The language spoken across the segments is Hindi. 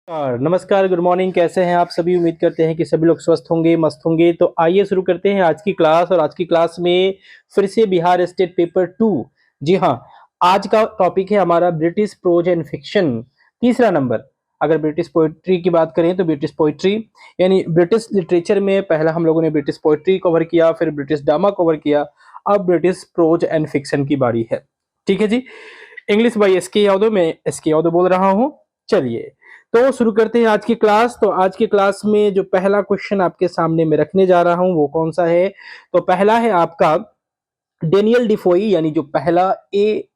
नमस्कार, गुड मॉर्निंग। कैसे हैं आप सभी? उम्मीद करते हैं कि सभी लोग स्वस्थ होंगे, मस्त होंगे। तो आइए शुरू करते हैं आज की क्लास। और आज की क्लास में फिर से बिहार स्टेट पेपर 2। जी हाँ, आज का टॉपिक है हमारा ब्रिटिश प्रोज एंड फिक्शन, तीसरा नंबर। अगर ब्रिटिश पोइट्री की बात करें तो ब्रिटिश पोइट्री यानी ब्रिटिश लिटरेचर में पहला हम लोगों ने ब्रिटिश पोइट्री कवर किया, फिर ब्रिटिश ड्रामा कवर किया। अब ब्रिटिश प्रोज एंड फिक्शन की बारी है। ठीक है जी। इंग्लिश बाई एस के यादव, मैं एस के यादव बोल रहा हूँ। चलिए तो शुरू करते हैं आज की क्लास। तो आज की क्लास में जो पहला क्वेश्चन आपके सामने मैं रखने जा रहा हूं वो कौन सा है? तो पहला है आपका डेनियल डिफोई, यानी जो पहला ए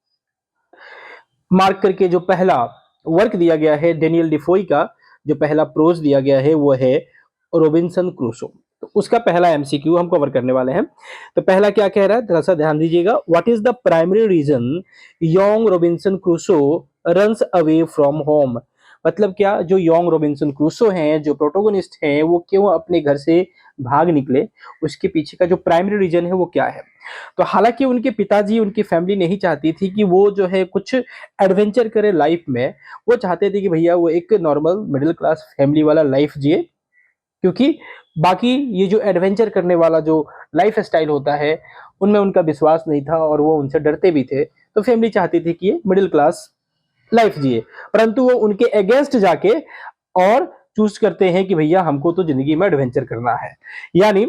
मार्क करके जो पहला वर्क दिया गया है डेनियल डिफोई का, जो पहला प्रोज दिया गया है वो है रोबिन्सन क्रूसो। तो उसका पहला एमसीक्यू हम कवर करने वाले हैं। तो पहला क्या कह रहा है, थोड़ा सा ध्यान दीजिएगा। What is the primary reason young Robinson Crusoe runs away from home? मतलब क्या, जो यंग रोबिन्सन क्रूसो हैं, जो प्रोटोगोनिस्ट हैं, वो क्यों अपने घर से भाग निकले, उसके पीछे का जो प्राइमरी रीजन है वो क्या है? तो हालांकि उनके पिताजी, उनकी फैमिली नहीं चाहती थी कि वो जो है कुछ एडवेंचर करे लाइफ में। वो चाहते थे कि भैया वो एक नॉर्मल मिडिल क्लास फैमिली वाला लाइफ जिए, क्योंकि बाकी ये जो एडवेंचर करने वाला जो लाइफ स्टाइल होता है उनमें उनका विश्वास नहीं था और वो उनसे डरते भी थे। तो फैमिली चाहती थी कि ये मिडिल क्लास लाइफ जिए, परंतु वो उनके अगेंस्ट जाके और चूज करते हैं कि भैया हमको तो जिंदगी में एडवेंचर करना है। यानी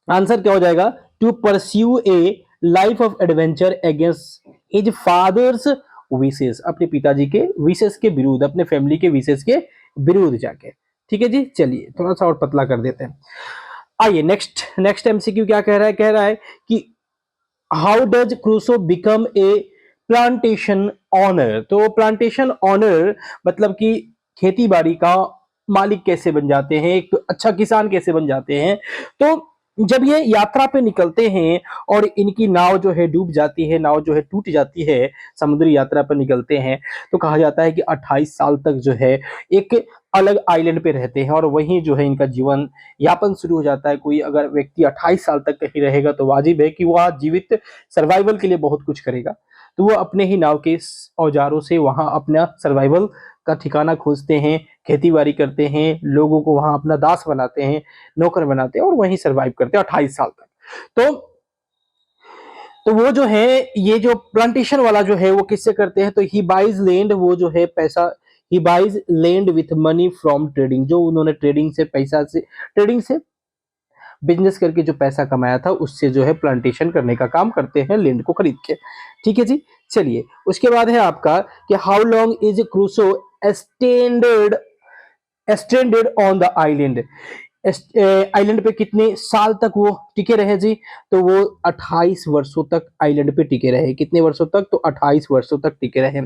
आंसर क्या हो जाएगा? To pursue a life of adventure against his father's wishes, अपने पिताजी के विशेष के विरुद्ध, अपने फैमिली के विशेष के विरुद्ध जाके। ठीक है जी। चलिए थोड़ा सा और पतला कर देते हैं। आइए नेक्स्ट नेक्स्ट एमसीक्यू क्या कह रहा है? कह रहा है कि how does Crusoe become a plantation owner? तो प्लांटेशन ऑनर मतलब कि खेती बाड़ी का मालिक कैसे बन जाते हैं, एक अच्छा किसान कैसे बन जाते हैं? तो जब ये यात्रा पे निकलते हैं और इनकी नाव जो है डूब जाती है, नाव जो है टूट जाती है, समुद्री यात्रा पर निकलते हैं, तो कहा जाता है कि 28 साल तक जो है एक अलग आइलैंड पे रहते हैं और वहीं जो है इनका जीवन यापन शुरू हो जाता है। कोई अगर व्यक्ति 28 साल तक कहीं रहेगा तो वाजिब है कि वह जीवित सर्वाइवल के लिए बहुत कुछ करेगा। तो वो अपने ही नाव के औजारों से वहां अपना सर्वाइवल का ठिकाना खोजते हैं, खेती बाड़ी करते हैं, लोगों को वहां अपना दास बनाते हैं, नौकर बनाते हैं और वहीं सर्वाइव करते हैं 28 साल तक। तो तो वो जो है, ये जो प्लांटेशन वाला जो है वो किससे करते हैं? तो ही बाइज लैंड, वो जो है पैसा, he buys land with money from trading, जो उन्होंने ट्रेडिंग से पैसा से, ट्रेडिंग से बिजनेस करके जो पैसा कमाया था उससे जो है प्लांटेशन करने का काम करते हैं लैंड को खरीद के। ठीक है जी। चलिए उसके बाद है आपका कि how long is Crusoe standard stranded on the island? Island पे कितने साल तक वो टिके रहे जी? तो वो 28 वर्षों तक आइलैंड पे टिके रहे। कितने वर्षों तक? तो 28 वर्षों तक टिके रहे।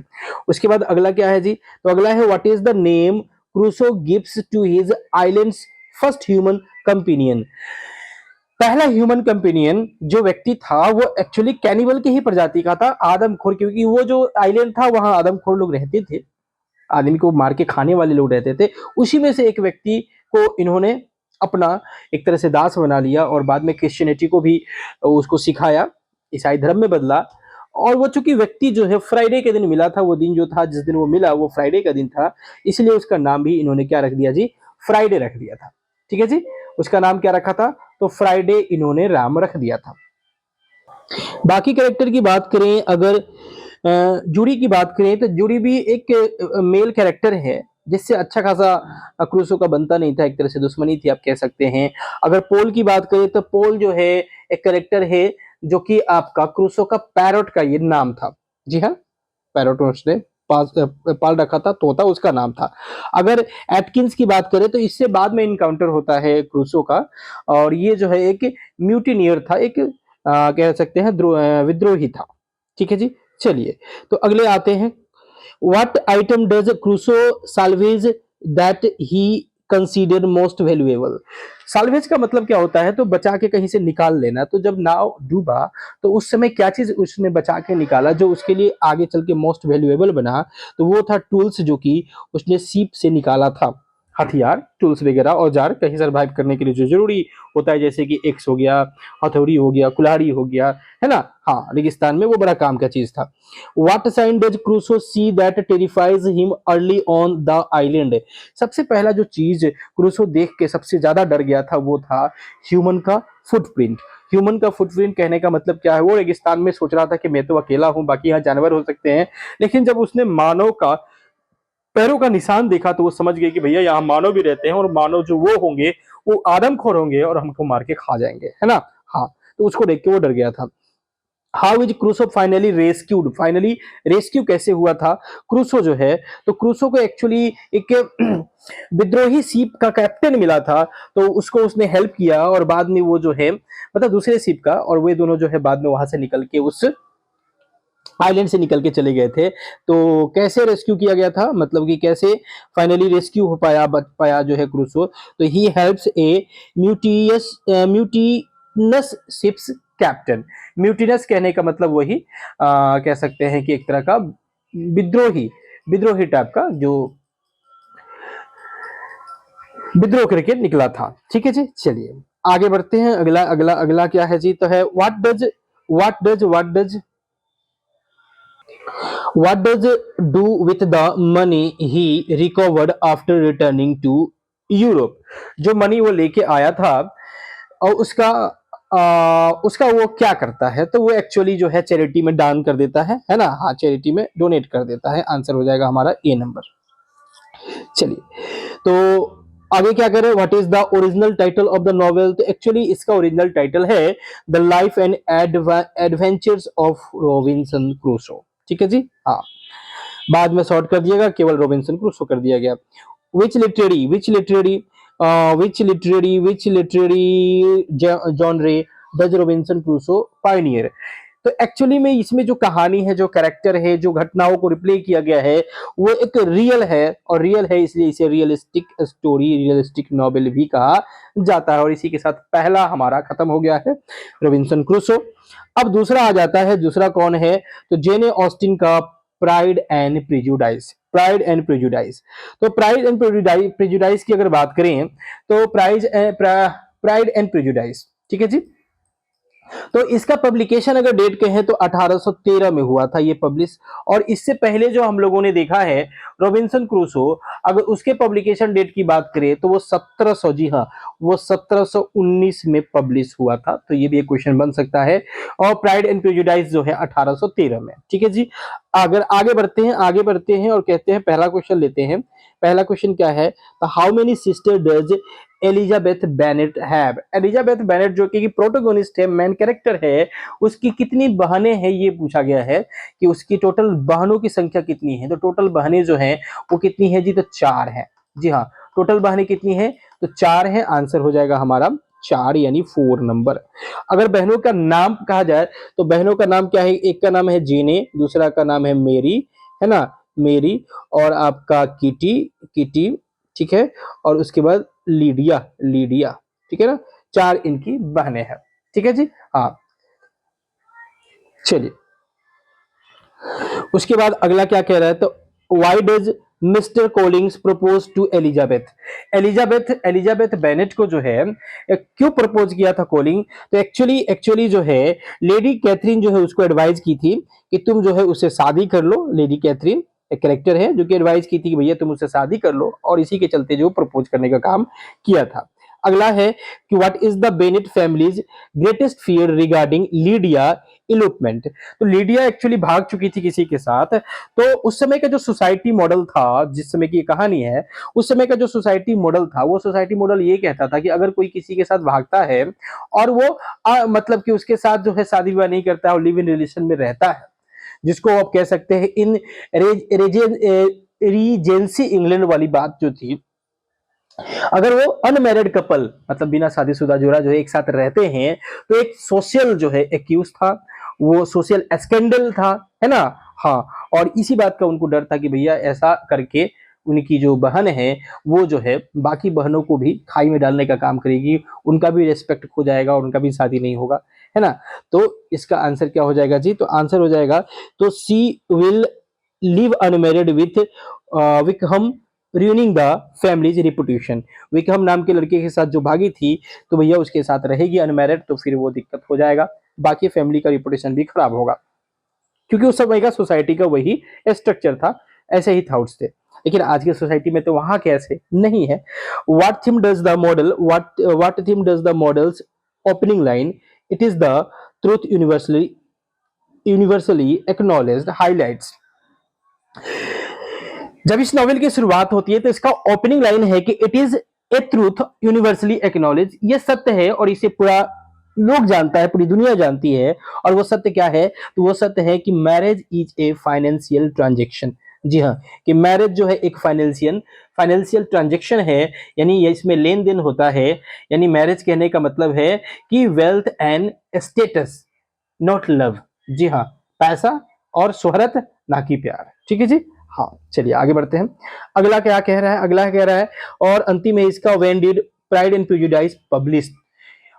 उसके बाद अगला क्या है जी? तो अगला है what is the name Crusoe gives to his island's first human companion? पहला ह्यूमन कंपेनियन जो व्यक्ति था वो एक्चुअली कैनिबल की ही प्रजाति का था, आदमखोर, क्योंकि वो जो आइलैंड था वहां आदमखोर लोग रहते थे, आदमी को मार के खाने वाले लोग रहते थे। उसी में से एक व्यक्ति को इन्होंने अपना एक तरह से दास बना लिया और बाद में क्रिश्चियनिटी को भी उसको सिखाया, ईसाई धर्म में बदला। और वो चूंकि व्यक्ति जो है फ्राइडे के दिन मिला था, वो दिन जो था जिस दिन वो मिला वो फ्राइडे का दिन था, इसलिए उसका नाम भी इन्होंने क्या रख दिया जी? फ्राइडे रख दिया था। ठीक है जी। उसका नाम क्या रखा था? तो फ्राइडे इन्होंने राम रख दिया था। बाकी कैरेक्टर की बात करें, अगर जूडी की बात करें तो जूडी भी एक मेल कैरेक्टर है जिससे अच्छा खासा क्रूसो का बनता नहीं था, एक तरह से दुश्मनी थी आप कह सकते हैं। अगर पोल की बात करें तो पोल जो है एक कैरेक्टर है जो कि आपका क्रूसो का पैरोट का ये नाम था। जी हाँ, पैरोट उसने पाल रखा था, तोता उसका नाम था। अगर एटकिंस की बात करें तो इससे बाद में इनकाउंटर होता है क्रूसो का, और ये जो है एक म्यूटिनियर था, एक कह सकते हैं विद्रोही था। ठीक है जी। चलिए तो अगले आते हैं। What item does Crusoe salvage that he consider most valuable? Salvage का मतलब क्या होता है? तो बचा के कहीं से निकाल लेना। तो जब नाव डूबा तो उस समय क्या चीज उसने बचा के निकाला जो उसके लिए आगे चल के मोस्ट वैल्यूएबल बना? तो वो था टूल्स, जो कि उसने सीप से निकाला था। हथियार, टूल्स वगैरह, औजार कहीं सर्वाइव करने के लिए जो जरूरी होता है, जैसे कि एक्स हो गया, हथौड़ी हो गया, कुल्हाड़ी हो गया, है ना। हाँ, रेगिस्तान में वो बड़ा काम का चीज था। What sign does Crusoe see that terrifies him early on the island. सबसे पहला जो चीज क्रूसो देख के सबसे ज्यादा डर गया था वो था ह्यूमन का फुटप्रिंट। ह्यूमन का फुटप्रिंट कहने का मतलब क्या है, वो रेगिस्तान में सोच रहा था कि मैं तो अकेला हूं, बाकी यहाँ जानवर हो सकते हैं, लेकिन जब उसने मानव का पैरों का निशान देखा तो वो समझ गए कि भैया यहाँ मानव भी रहते हैं, और मानव जो वो होंगे वो आदमखोर होंगे और हमको मार के खा जाएंगे, है ना। हाँ, तो उसको देख के वो डर गया था। How is Crusoe finally rescued, finally rescue कैसे हुआ था क्रूसो जो है, तो क्रूसो को एक्चुअली एक विद्रोही सीप का कैप्टन मिला था, तो उसको उसने हेल्प किया, और बाद में वो जो है मतलब दूसरे सीप का, और वे दोनों जो है बाद में वहां से निकल के उस आइलैंड से निकल के चले गए थे। तो कैसे रेस्क्यू किया गया था, मतलब कि कैसे फाइनली रेस्क्यू हो पाया, बच पाया जो है क्रूसो, तो he helps a mutinous ship's captain. Mutinous कहने का मतलब वही कह सकते हैं कि एक तरह का विद्रोही, विद्रोही टाइप का जो विद्रोह करके निकला था। ठीक है जी, चलिए आगे बढ़ते हैं। अगला अगला अगला क्या है जी, तो है What does it do with the money he recovered after returning to Europe? जो मनी वो लेके आया था, और उसका वो क्या करता है, तो वो एक्चुअली जो है चैरिटी में दान कर देता है ना। हाँ, चैरिटी में डोनेट कर देता है। आंसर हो जाएगा हमारा ए नंबर। चलिए, तो आगे क्या करें, what is the original title of the novel, तो एक्चुअली इसका ओरिजिनल टाइटल है the life and adventures of Robinson Crusoe. ठीक है जी, हाँ, बाद में शॉर्ट कर दिएगा, केवल रॉबिन्सन क्रूसो कर दिया गया। विच literary genre does Robinson Crusoe Pioneer. तो एक्चुअली में इसमें जो कहानी है, जो कैरेक्टर है, जो घटनाओं को रिप्ले किया गया है, वो एक रियल है, और रियल है इसलिए इसे रियलिस्टिक स्टोरी, रियलिस्टिक नॉवेल भी कहा जाता है। और इसी के साथ पहला हमारा खत्म हो गया है, रॉबिन्सन क्रूसो। अब दूसरा आ जाता है, दूसरा कौन है, तो जेने ऑस्टिन का pride and prejudice. Pride and prejudice, तो प्राइड एंड प्रेजुडाइज की अगर बात करें, तो प्राइड एंड प्रेजुडाइज, ठीक है जी। तो इसका पब्लिकेशन अगर डेट कहें तो 1813 में हुआ था ये पब्लिश। और इससे पहले जो हम लोगों ने देखा है रॉबिन्सन क्रूसो, अगर उसके पब्लिकेशन डेट की बात करें तो वो 1700, जी हाँ, वो 1719 में पब्लिश हुआ था। तो ये भी एक क्वेश्चन बन सकता है। और प्राइड एंड प्रेजुडाइज जो है 1813 में। ठीक है जी, अगर आगे बढ़ते हैं और कहते हैं पहला क्वेश्चन लेते हैं। पहला क्वेश्चन क्या है, how many sister does Elizabeth Bennet have. Elizabeth Bennet जो कि प्रोटोगोनिस्ट है, मेन कैरेक्टर है, उसकी कितनी बहनें हैं ये पूछा गया है, कि उसकी टोटल बहनों की संख्या कितनी है। तो टोटल बहनें जो हैं वो कितनी है जी, तो 4 है। जी हाँ, टोटल बहनें कितनी है, तो 4 है। आंसर हो जाएगा हमारा 4 यानी 4 नंबर। अगर बहनों का नाम कहा जाए तो बहनों का नाम क्या है, एक का नाम है जेने, दूसरा का नाम है मेरी, है ना, मेरी, और आपका किटी, किटी, ठीक है, और उसके बाद लीडिया, लीडिया, ठीक है ना। 4 इनकी बहनें हैं। ठीक है जी, हाँ, चलिए उसके बाद अगला क्या कह रहा है, तो why does Mr Collins propose to Elizabeth. Elizabeth Bennet को जो है क्यों प्रपोज किया था कोलिंग, तो एक्चुअली जो है लेडी कैथरीन जो है उसको एडवाइस की थी कि तुम जो है उससे शादी कर लो। लेडी कैथरीन एक कैरेक्टर है जो कि एडवाइस की थी कि भैया तुम उससे शादी कर लो, और इसी के चलते जो प्रपोज करने का काम किया था। अगला है कि what is the Bennet family's greatest fear regarding Lydia elopement. तो लीडिया एक्चुअली भाग चुकी थी किसी के साथ। तो उस समय का जो सोसाइटी मॉडल था, जिस समय की ये कहानी है, उस समय का जो सोसाइटी मॉडल था, वो सोसाइटी मॉडल ये कहता था कि अगर कोई किसी के साथ भागता है और वो मतलब कि उसके साथ जो है शादी विवाह नहीं करता है और लिव इन रिलेशन में रहता है, जिसको आप कह सकते हैं इन रीजेंसी इंग्लैंड वाली बात जो थी, अगर वो अनमैरिड कपल मतलब बिना शादीशुदा जोड़ा जो है एक साथ रहते हैं, तो एक सोशल जो है एक्यूज था, वो सोशल स्कैंडल था, है ना। हाँ, और इसी बात का उनको डर था कि भैया ऐसा करके उनकी जो बहन है वो जो है बाकी बहनों को भी खाई में डालने का काम करेगी, उनका भी रेस्पेक्ट खो जाएगा और उनका भी शादी नहीं होगा, है ना। तो इसका आंसर क्या हो जाएगा जी, तो आंसर हो जाएगा, तो she will live unmarried with Wickham ruining the family's reputation। Wickham नाम के लड़के के साथ जो भागी थी तो भैया उसके साथ रहेगी अनमैरिड, तो फिर वो दिक्कत हो जाएगा, बाकी फैमिली का रिपुटेशन भी खराब होगा, क्योंकि उस समय का सोसाइटी का वही स्ट्रक्चर था, ऐसे ही थॉट्स थे। लेकिन आज की सोसाइटी में तो वहां कैसे नहीं है। What theme does the model what theme does the models opening line, it is the truth universally acknowledged highlights. जब इस नॉवेल की शुरुआत होती है तो इसका ओपनिंग लाइन है कि it is a truth universally acknowledge, ये सत्य है और इसे पूरा लोग जानता है, पूरी दुनिया जानती है। और वो सत्य क्या है, तो वो सत्य है कि marriage is a financial transaction. जी हाँ, कि मैरिज जो है एक फाइनेंशियल ट्रांजेक्शन है, यानी ये इसमें लेन देन होता है। यानी मैरिज कहने का मतलब है कि wealth and status, not love. जी हाँ, पैसा और शोहरत, ना कि प्यार। ठीक है जी। हाँ, चलिए आगे बढ़ते हैं। अगला क्या कह रहा है, अगला कह रहा है और अंतिम है इसका, when did pride and prejudice publish.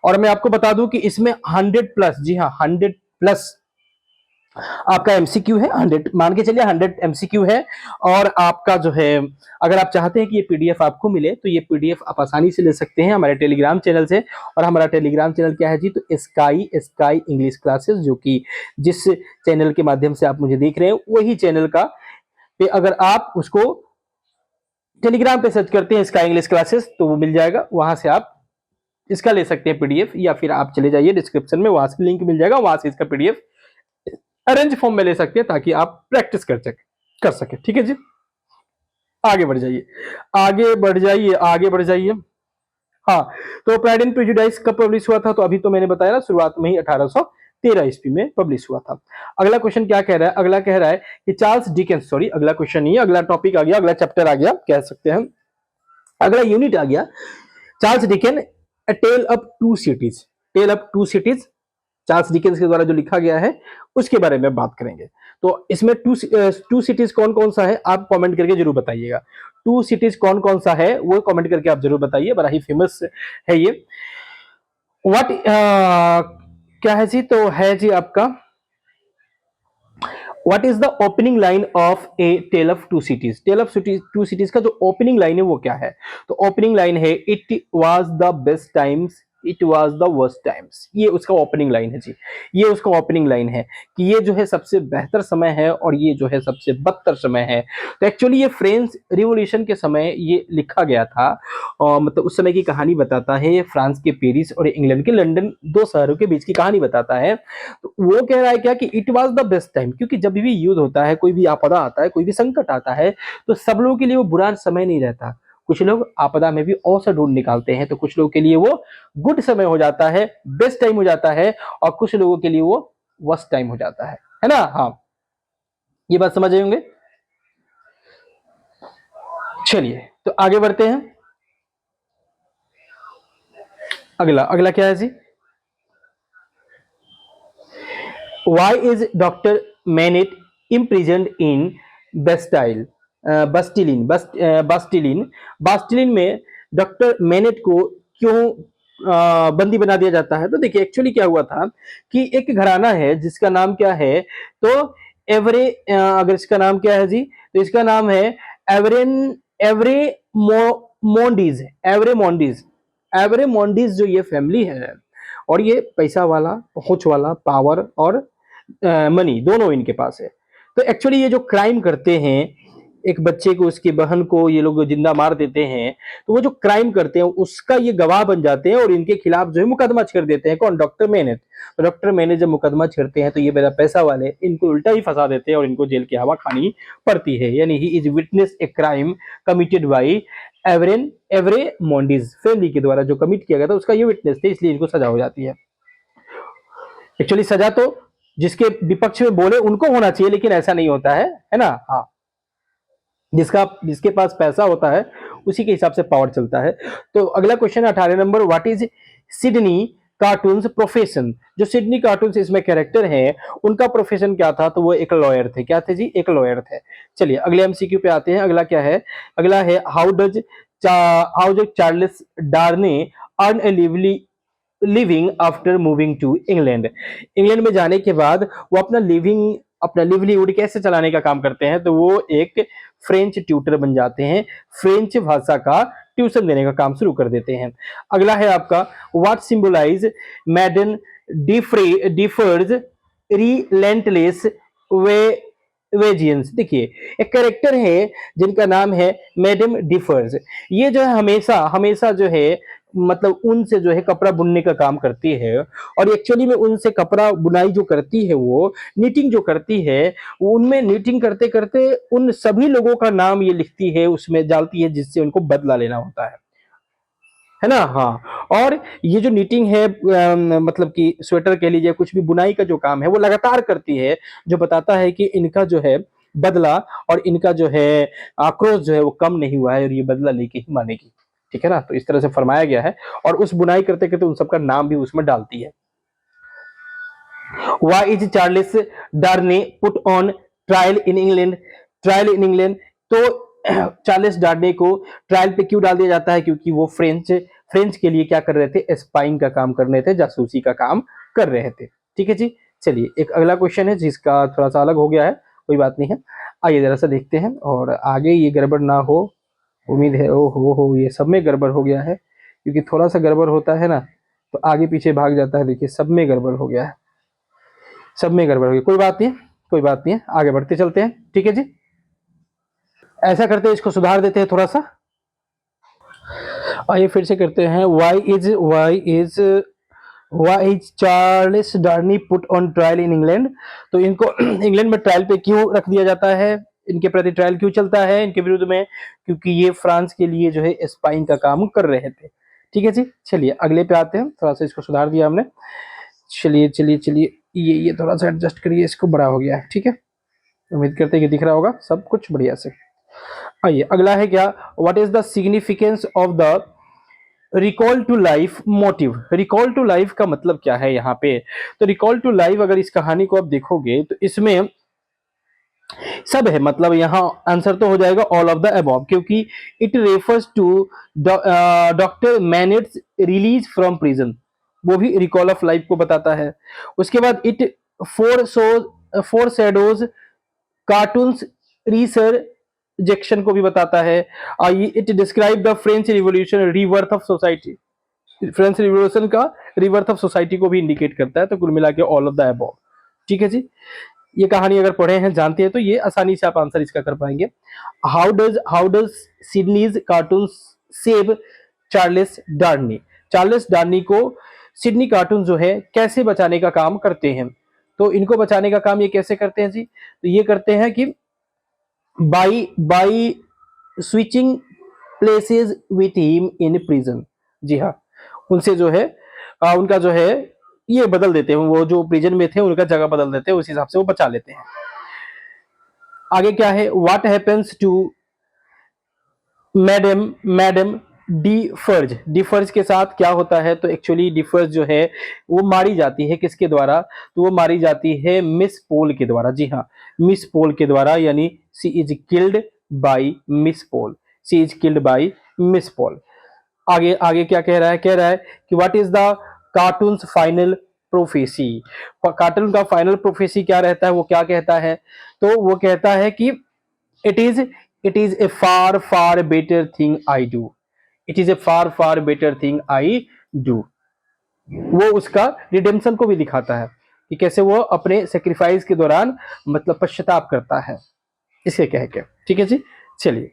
और मैं आपको बता दूं कि इसमें 100 प्लस, जी हाँ 100 प्लस आपका एमसीक्यू है, 100 मान के चलिए 100 एमसीक्यू है। और आपका जो है, अगर आप चाहते हैं कि ये पीडीएफ आपको मिले तो ये पीडीएफ आप आसानी से ले सकते हैं हमारे टेलीग्राम चैनल से। और हमारा टेलीग्राम चैनल क्या है जी, तो स्काई इंग्लिश क्लासेस, जो कि जिस चैनल के माध्यम से आप मुझे देख रहे हैं वही चैनल का पे अगर आप उसको टेलीग्राम पे सर्च करते हैं स्काई इंग्लिश क्लासेस तो वो मिल जाएगा, वहां से आप इसका ले सकते हैं पीडीएफ, या फिर आप चले जाइए डिस्क्रिप्शन में, वहां से लिंक मिल जाएगा, वहां से इसका पीडीएफ अरेंज फॉर्म में ले सकते हैं ताकि आप प्रैक्टिस कर सके। ठीक है जी, आगे बढ़ जाइए, आगे बढ़ जाइए, आगे बढ़ जाइए। हाँ, तो प्राइड एंड प्रेजुडिस कब पब्लिश हुआ था, तो अभी तो मैंने बताया ना, शुरुआत में ही 1813 ईस्वी में पब्लिश हुआ था। अगला क्वेश्चन क्या कह रहा है, अगला कह रहा है कि चार्ल्स डिकेंस, सॉरी अगला क्वेश्चन नहीं है, अगला टॉपिक आ गया, अगला चैप्टर आ गया कह सकते हैं, अगला यूनिट आ गया। Charles Dickens a tale of two cities, tale of two cities Charles Dickens के द्वारा जो लिखा गया है उसके बारे में बात करेंगे। तो इसमें टू सिटीज कौन कौन सा है, आप कमेंट करके जरूर बताइएगा। टू सिटीज कौन कौन सा है वो कमेंट करके आप जरूर बताइए, बड़ा ही फेमस है ये। व्हाट क्या है जी, तो है जी आपका, what is the opening line of a tale of two cities. Tale of two cities का जो ओपनिंग लाइन है वो क्या है, तो ओपनिंग लाइन है, it was the best times, it was the worst times. ये उसका ओपनिंग लाइन है जी, ये उसका ओपनिंग लाइन है कि ये जो है सबसे बेहतर समय है और ये जो है सबसे बदतर समय है। तो एक्चुअली ये फ्रेंच रिवॉल्यूशन के समय ये लिखा गया था, और मतलब उस समय की कहानी बताता है, फ्रांस के पेरिस और इंग्लैंड के लंदन, दो शहरों के बीच की कहानी बताता है। तो वो कह रहा है क्या कि it was the best time, क्योंकि जब भी युद्ध होता है, कोई भी आपदा आता है, कोई भी संकट आता है, तो सब लोगों के लिए वो बुरा समय नहीं रहता। कुछ लोग आपदा में भी अवसर ढूंढ निकालते हैं, तो कुछ लोगों के लिए वो गुड समय हो जाता है, बेस्ट टाइम हो जाता है, और कुछ लोगों के लिए वो वर्स्ट टाइम हो जाता है ना। हाँ, ये बात समझ रहे होंगे। चलिए तो आगे बढ़ते हैं। अगला अगला क्या है जी, Why is Dr. Manet imprisoned in Bastille? बास्टिलिन में डॉक्टर मेनेट को क्यों बंदी बना दिया जाता है, तो देखिए एक्चुअली क्या हुआ था कि एक घराना है जिसका नाम क्या है, तो अगर इसका नाम क्या है जी, तो इसका नाम है एवरेन एवरे मोंडीज, एवरे मोंडीज जो ये फैमिली है, और ये पैसा वाला, पहुंच वाला, पावर और मनी दोनों इनके पास है। तो एक्चुअली ये जो क्राइम करते हैं, एक बच्चे को, उसकी बहन को ये लोग जिंदा मार देते हैं, तो वो जो क्राइम करते हैं उसका ये गवाह बन जाते हैं और इनके खिलाफ जो है मुकदमा छेड़ देते हैं। कौन, डॉक्टर मेनेट। तो डॉक्टर मेनेट जब मुकदमा छेड़ते हैं तो ये मेरा पैसा वाले इनको उल्टा ही फंसा देते हैं और इनको जेल की हवा खानी पड़ती है। यानी he is witness a crime committed by Evremondes family के द्वारा जो कमिट किया गया था उसका ये विटनेस थे, इसलिए इनको सजा हो जाती है। एक्चुअली सजा तो जिसके विपक्ष में बोले उनको होना चाहिए, लेकिन ऐसा नहीं होता है ना। हाँ, जिसके पास पैसा होता है उसी के हिसाब से पावर चलता है। तो अगला question 18 number, what is Sydney cartoons profession. जो सिडनी कार्टून्स इसमें कैरेक्टर हैं उनका प्रोफेशन क्या था, तो वो एक लॉयर थे। क्या थे जी, एक लॉयर थे। चलिए अगले एमसीक्यू पे आते हैं। अगला क्या है, अगला है how does Charles Darnay earn a living after moving to England. England में जाने के बाद वो अपना लिविंग अपना लिवलीहुड कैसे चलाने का काम करते हैं, तो वो एक फ्रेंच ट्यूटर बन जाते हैं, फ्रेंच भाषा का ट्यूशन देने का काम शुरू कर देते हैं। अगला है आपका what symbolise madame Defarge's relentless way vengeance. देखिए एक कैरेक्टर है जिनका नाम है मैडम डिफर्स। ये जो है हमेशा हमेशा जो है मतलब उनसे जो है कपड़ा बुनने का काम करती है, और एक्चुअली में उनसे कपड़ा बुनाई जो करती है, वो नीटिंग जो करती है, वो उनमें नीटिंग करते करते उन सभी लोगों का नाम ये लिखती है, उसमें डालती है, जिससे उनको बदला लेना होता है ना। हाँ, और ये जो नीटिंग है मतलब कि स्वेटर कह लीजिए, कुछ भी बुनाई का जो काम है वो लगातार करती है, जो बताता है कि इनका जो है बदला और इनका जो है आक्रोश जो है वो कम नहीं हुआ है, और ये बदला लेके ही मानेगी। ठीक है ना, तो इस तरह से फरमाया गया है, और उस बुनाई करते करते उन सबका नाम भी उसमें डालती है। Why is Charles Darnay put on trial in England? Trial in England, तो चार्ल्स डार्ने को ट्रायल पे क्यों डाल दिया जाता है? क्योंकि वो फ्रेंच फ्रेंच के लिए क्या कर रहे थे? स्पाइंग का काम कर रहे थे, जासूसी का काम कर रहे थे। ठीक है जी। चलिए एक अगला क्वेश्चन है जिसका थोड़ा सा अलग हो गया है, कोई बात नहीं है। आइए जरा सा देखते हैं, और आगे ये गड़बड़ ना हो, उम्मीद है। ओ हो, ये सब में गड़बड़ हो गया है, क्योंकि थोड़ा सा गड़बड़ होता है ना तो आगे पीछे भाग जाता है। देखिए सब में गड़बड़ हो गया है, सब में गड़बड़ हो गई। कोई बात नहीं है, कोई बात नहीं है, आगे बढ़ते चलते हैं। ठीक है जी, ऐसा करते हैं, इसको सुधार देते हैं थोड़ा सा। आइए फिर से करते हैं। Why is Charles Darnay put on trial in England? तो इनको इंग्लैंड में ट्रायल पे क्यों रख दिया जाता है? इनके प्रति ट्रायल क्यों चलता है इनके विरुद्ध में? क्योंकि ये फ्रांस के लिए जो है स्पाइंग का काम कर रहे थे। ठीक है जी। चलिए अगले पे आते हैं, थोड़ा सा इसको सुधार दिया हमने। चलिए चलिए चलिए, ये थोड़ा सा एडजस्ट करिए, इसको बड़ा हो गया है। ठीक है, उम्मीद करते हैं कि दिख रहा होगा सब कुछ बढ़िया से। आइए अगला है क्या, what is the significance of the recall to life motive? Recall to life का मतलब क्या है यहाँ पे? तो रिकॉल टू लाइफ, अगर इस कहानी को आप देखोगे तो इसमें सब है, मतलब यहाँ आंसर तो हो जाएगा ऑल ऑफ द अबव, क्योंकि it refers to doctor Manette's release from prison, वो भी रिकॉल ऑफ लाइफ को बताता है। उसके बाद इट फोर शेडोज कार्टून्स रिसर्जेक्शन को भी बताता है। It describe the French revolution रिवर्थ of society, French revolution का रिवर्थ ऑफ सोसाइटी को भी इंडिकेट करता है। तो कुल मिला के ऑल ऑफ द अबव। ठीक है जी, ये कहानी अगर पढ़े हैं, जानते हैं, तो ये आसानी से आप आंसर इसका कर पाएंगे। How does Sydney's Carton save Charles Darnay? Charles Darnay को सिडनी कार्टून जो है कैसे बचाने का काम करते हैं? तो इनको बचाने का काम ये कैसे करते हैं जी? तो ये करते हैं कि by switching places with him in prison. जी हाँ, उनसे जो है उनका जो है ये बदल देते हैं, वो जो प्रिजन में थे उनका जगह बदल देते हैं, उस हिसाब से वो बचा लेते हैं। आगे क्या है, what happens to madame madame Defarge? Defarge के साथ क्या होता है? तो एक्चुअली डिफर्ज जो है वो मारी जाती है, किसके द्वारा? तो वो मारी जाती है मिस पोल के द्वारा। जी हाँ, मिस पोल के द्वारा, यानी she is killed by Miss Pross, she is killed by Miss Pross. आगे आगे क्या कह रहा है? कह रहा है कि what is the cartoons final prophecy? Cartoon का फाइनल प्रोफेसी क्या रहता है? वो क्या कहता है? तो वो कहता है कि it is it is a far far better thing I do, it is a far far better thing I do. वो उसका रिडेम्पशन को भी दिखाता है कि कैसे वो अपने सेक्रीफाइस के दौरान मतलब पश्चाताप करता है, इसे कह के। ठीक है जी, चलिए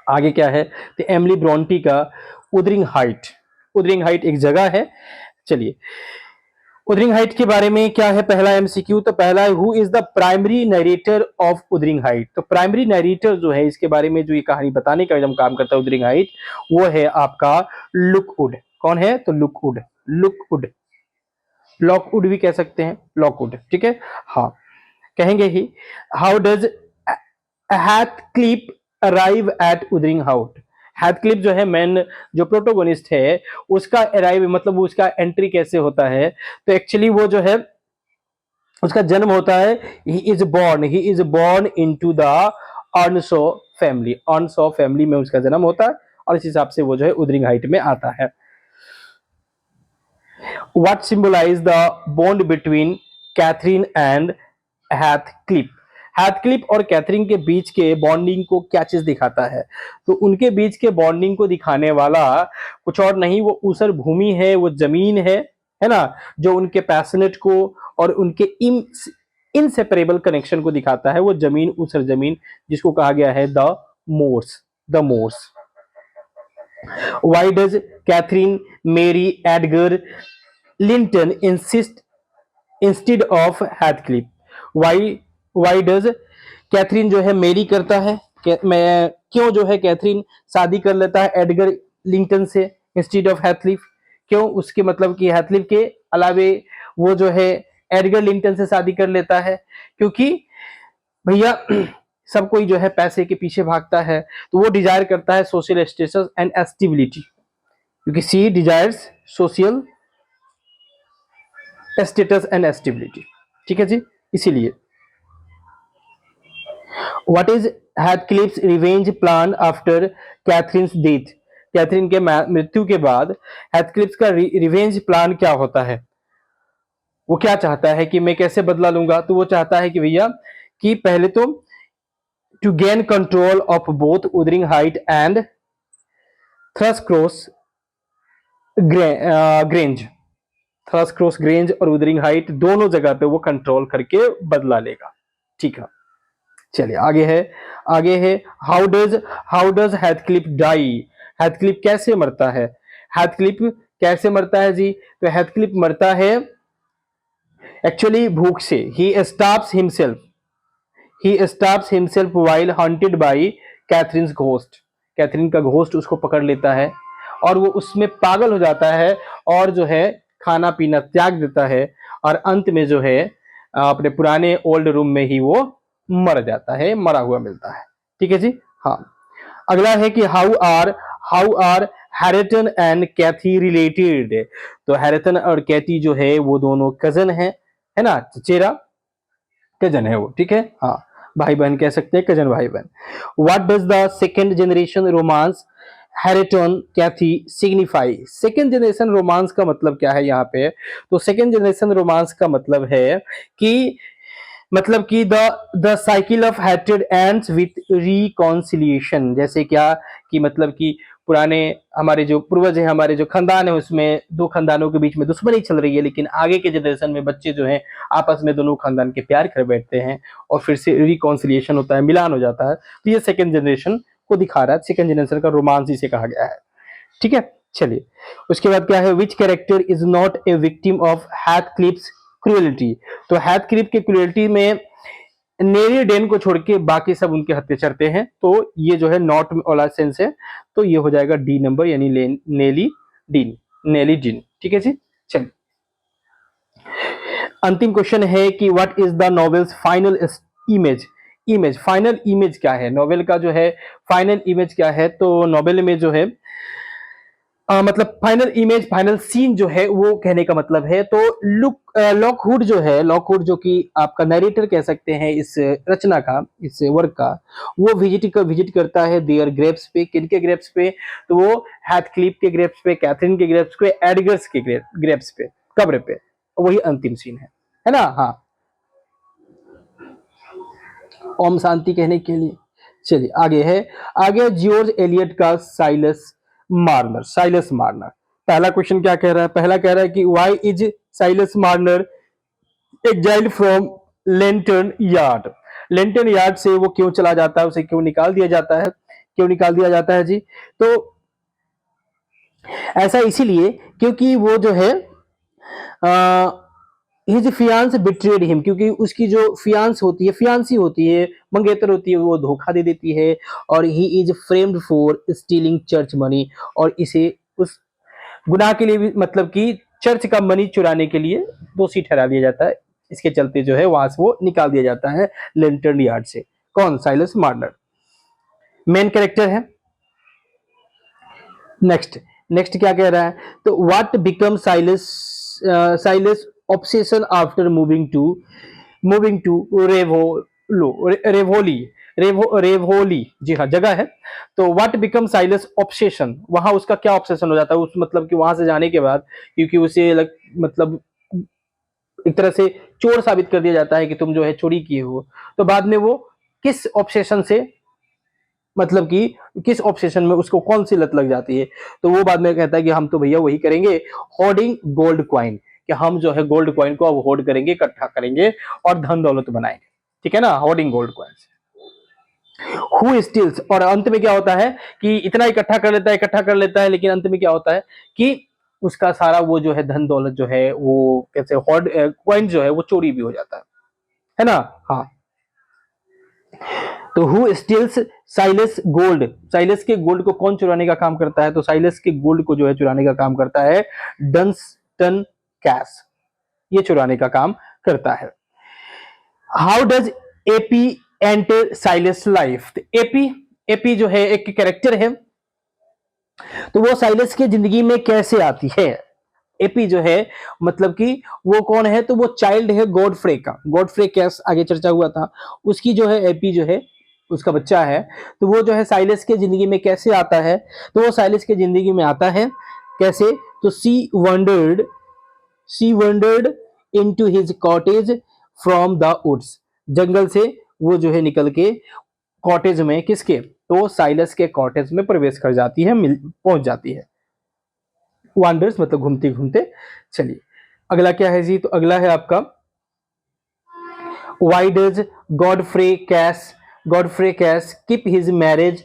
आगे क्या है, तो एमिली ब्रोंटी का उदरिंग हाइट। उदरिंग हाइट एक जगह है। चलिए उदरिंग हाइट के बारे में क्या है, पहला एमसीक्यू। तो पहला है, who is the primary narrator of Wuthering Heights? तो प्राइमरी नरेटर जो है इसके बारे में जो ये कहानी बताने का एकदम काम करता है उदरिंग हाइट, वो है आपका लुकवुड। कौन है? तो लुकवुड, लुकवुड, लॉकवुड भी कह सकते हैं, लॉकवुड। ठीक है, हाँ कहेंगे ही। How does Heathcliff arrive at Wuthering Heights? Heathcliff जो है मेन जो प्रोटोगोनिस्ट है, उसका अराइव मतलब उसका एंट्री कैसे होता है? तो एक्चुअली वो जो है उसका जन्म होता है, he is born into the Earnshaw family, Earnshaw family में उसका जन्म होता है, और इस हिसाब से वो जो है उदरिंग हाइट में आता है। What symbolise the bond between Catherine and Heathcliff. Heathcliff और कैथरीन के बीच के बॉन्डिंग को क्या चीज दिखाता है? तो उनके बीच के बॉन्डिंग को दिखाने वाला कुछ और नहीं, वो ऊसर भूमि है, वो जमीन है ना, जो उनके पैशनेट को और उनके इनसेपरेबल कनेक्शन को दिखाता है, वो जमीन, ऊसर जमीन, जिसको कहा गया है the moors, the moors. Why does Catherine marry Edgar Linton instead of Heathcliff? Why does Catherine जो है मेरी करता है, मैं क्यों जो है कैथरीन शादी कर लेता है एडगर लिंटन से इंस्टीड ऑफ हैथक्लिफ? क्यों? उसके मतलब कि हैथक्लिफ के अलावे वो जो है एडगर लिंटन से शादी कर लेता है, क्योंकि भैया सब कोई जो है पैसे के पीछे भागता है, तो वो डिजायर करता है सोशल स्टेटस एंड स्टेबिलिटी, क्योंकि she desires social status and stability. ठीक है जी, इसीलिए what is Heathcliff's revenge plan after Catherine's death? Catherine के मृत्यु के बाद हैथक्लिफ्स का रिवेंज प्लान क्या होता है? वो क्या चाहता है कि मैं कैसे बदला लूंगा? तो वो चाहता है कि भैया कि पहले तो to gain control of both Wuthering Heights and Thrushcross Grange. Thrushcross Grange और उदरिंग हाइट दोनों जगह पे वो कंट्रोल करके बदला लेगा। ठीक है, चलिए आगे है हाउ डज हैथक्लिफ डाई? हैथक्लिफ कैसे मरता है? हैथक्लिफ कैसे मरता है जी? तो हैथक्लिफ मरता है एक्चुअली भूख से। He starves himself while haunted by Catherine's ghost. Catherine का घोस्ट उसको पकड़ लेता है और वो उसमें पागल हो जाता है और जो है खाना पीना त्याग देता है, और अंत में जो है अपने पुराने ओल्ड रूम में ही वो मर जाता है, मरा हुआ मिलता है। ठीक है जी, हाँ। अगला है कि how are Hareton and Cathy related? तो हैरिटन और कैथी जो है वो दोनों कजन है ना, चचेरा कजन है वो। ठीक है, हाँ, भाई बहन कह सकते हैं, कजन भाई बहन। What does the second generation romance Hareton Cathy signify? Second generation romance का मतलब क्या है यहाँ पे? तो सेकेंड जनरेशन रोमांस का मतलब है कि the cycle of hatred ends with reconciliation. जैसे क्या कि मतलब कि पुराने हमारे जो पूर्वज है, हमारे जो खानदान है, उसमें दो खानदानों के बीच में दुश्मनी चल रही है, लेकिन आगे के जनरेशन में बच्चे जो हैं आपस में दोनों खानदान के प्यार कर बैठते हैं और फिर से रिकॉन्सिलिएशन होता है, मिलान हो जाता है। तो ये सेकेंड जनरेशन को दिखा रहा है, सेकेंड जनरेशन का रोमांस इसे कहा गया है। ठीक है, चलिए उसके बाद क्या है? Which character is not a victim of Heathcliff's cruelty? तो हैथक्लिफ के क्रूएलिटी में नेरी डेन को छोड़ के बाकी सब उनके हत्थे चढ़ते हैं, तो ये जो है नॉट वाला सेंस है, तो ये हो जाएगा डी नंबर, यानी नेली डीन। ठीक है जी, चलिए अंतिम क्वेश्चन है कि what is the novels final image? Final image क्या है नोवेल का? जो है फाइनल इमेज क्या है? तो नोवेल में जो है मतलब फाइनल इमेज, फाइनल सीन जो है वो कहने का मतलब है। तो लॉकवुड जो है, लॉकवुड जो कि आपका नरेटर कह सकते हैं इस रचना का, इस वर्क का, वो विजिट करता है देयर ग्रेप्स पे। किनके ग्रेप्स पे? तो वो हैथक्लिफ के ग्रेप्स पे, कैथरीन के ग्रेप्स पे, एडगर्स के ग्रेप्स पे, कब्र पे। वही अंतिम सीन है ना, हाँ, ओम शांति कहने के लिए। चलिए आगे जॉर्ज एलियट का साइलस मार्नर। पहला क्वेश्चन क्या कह रहा है? पहला कह रहा है कि why is Silas Marner exiled from lantern yard? Lantern Yard से वो क्यों चला जाता है? उसे क्यों निकाल दिया जाता है? जी? तो ऐसा इसीलिए क्योंकि वो जो है हिज फियांस बिट्रेड हिम, क्योंकि उसकी जो फियांसी होती है, मंगेतर होती है, वो धोखा दे देती है, और he is framed for stealing church money, और इसे उस गुनाह के लिए भी, मतलब कि चर्च का मनी चुराने के लिए दोषी ठहरा दिया जाता है। इसके चलते जो है वहां से वो निकाल दिया जाता है लेंटर्न यार्ड से। कौन? साइलस मार्नर मेन कैरेक्टर है। नेक्स्ट क्या कह रहा है? तो what become Silas obsession after moving to Raveloe, जी हाँ, जगह है। तो व्हाट बिकम साइलस ऑब्सेशन? वहां उसका क्या ऑब्सेशन हो जाता है? उस मतलब कि वहां से जाने के बाद, क्योंकि उसे मतलब एक तरह से चोर साबित कर दिया जाता है कि तुम जो है चोरी किए हो। तो बाद में वो किस ऑब्सेशन से, मतलब कि किस ऑब्सेशन में उसको कौन सी लत लग जाती है, तो वो बाद में कहता है कि हम तो भैया वही करेंगे, होर्डिंग गोल्ड कॉइन, कि हम जो है गोल्ड कॉइन को अब होर्ड करेंगे, इकट्ठा करेंगे और धन दौलत बनाएंगे, ठीक है ना, hoarding gold coin. Who steels, और अंत में क्या होता है कि इतना इकट्ठा कर लेता है, इकट्ठा कर लेता है, लेकिन अंत में क्या होता है कि उसका सारा वो जो है धन दौलत जो है वो कैसे होर्ड कॉइन जो है वो चोरी भी हो जाता है ना। हाँ, तो who steels Silas gold, Silas के गोल्ड को कौन चुराने का काम करता है, तो साइलस के गोल्ड को जो है चुराने का काम करता है डंस्टन कैश, ये चुराने का काम करता है। How does AP enter Silas life, AP, AP जो है एक कैरेक्टर है, तो वो साइलस की जिंदगी में कैसे आती है। एपी जो है मतलब कि वो कौन है, तो वो चाइल्ड है गॉडफ्रे का, गॉडफ्रे कैस आगे चर्चा हुआ था, उसकी जो है एपी जो है उसका बच्चा है। तो वो जो है साइलस के जिंदगी में कैसे आता है, तो वो साइलस के जिंदगी में आता है कैसे, तो she wandered into his cottage from the woods, जंगल से वो जो है निकल के कॉटेज में, किसके, तो साइलस के कॉटेज में प्रवेश कर जाती है, पहुंच जाती है। वांडर्स मतलब घूमते घूमते। चलिए अगला क्या है जी, तो अगला है आपका why does Godfrey Cass keep his marriage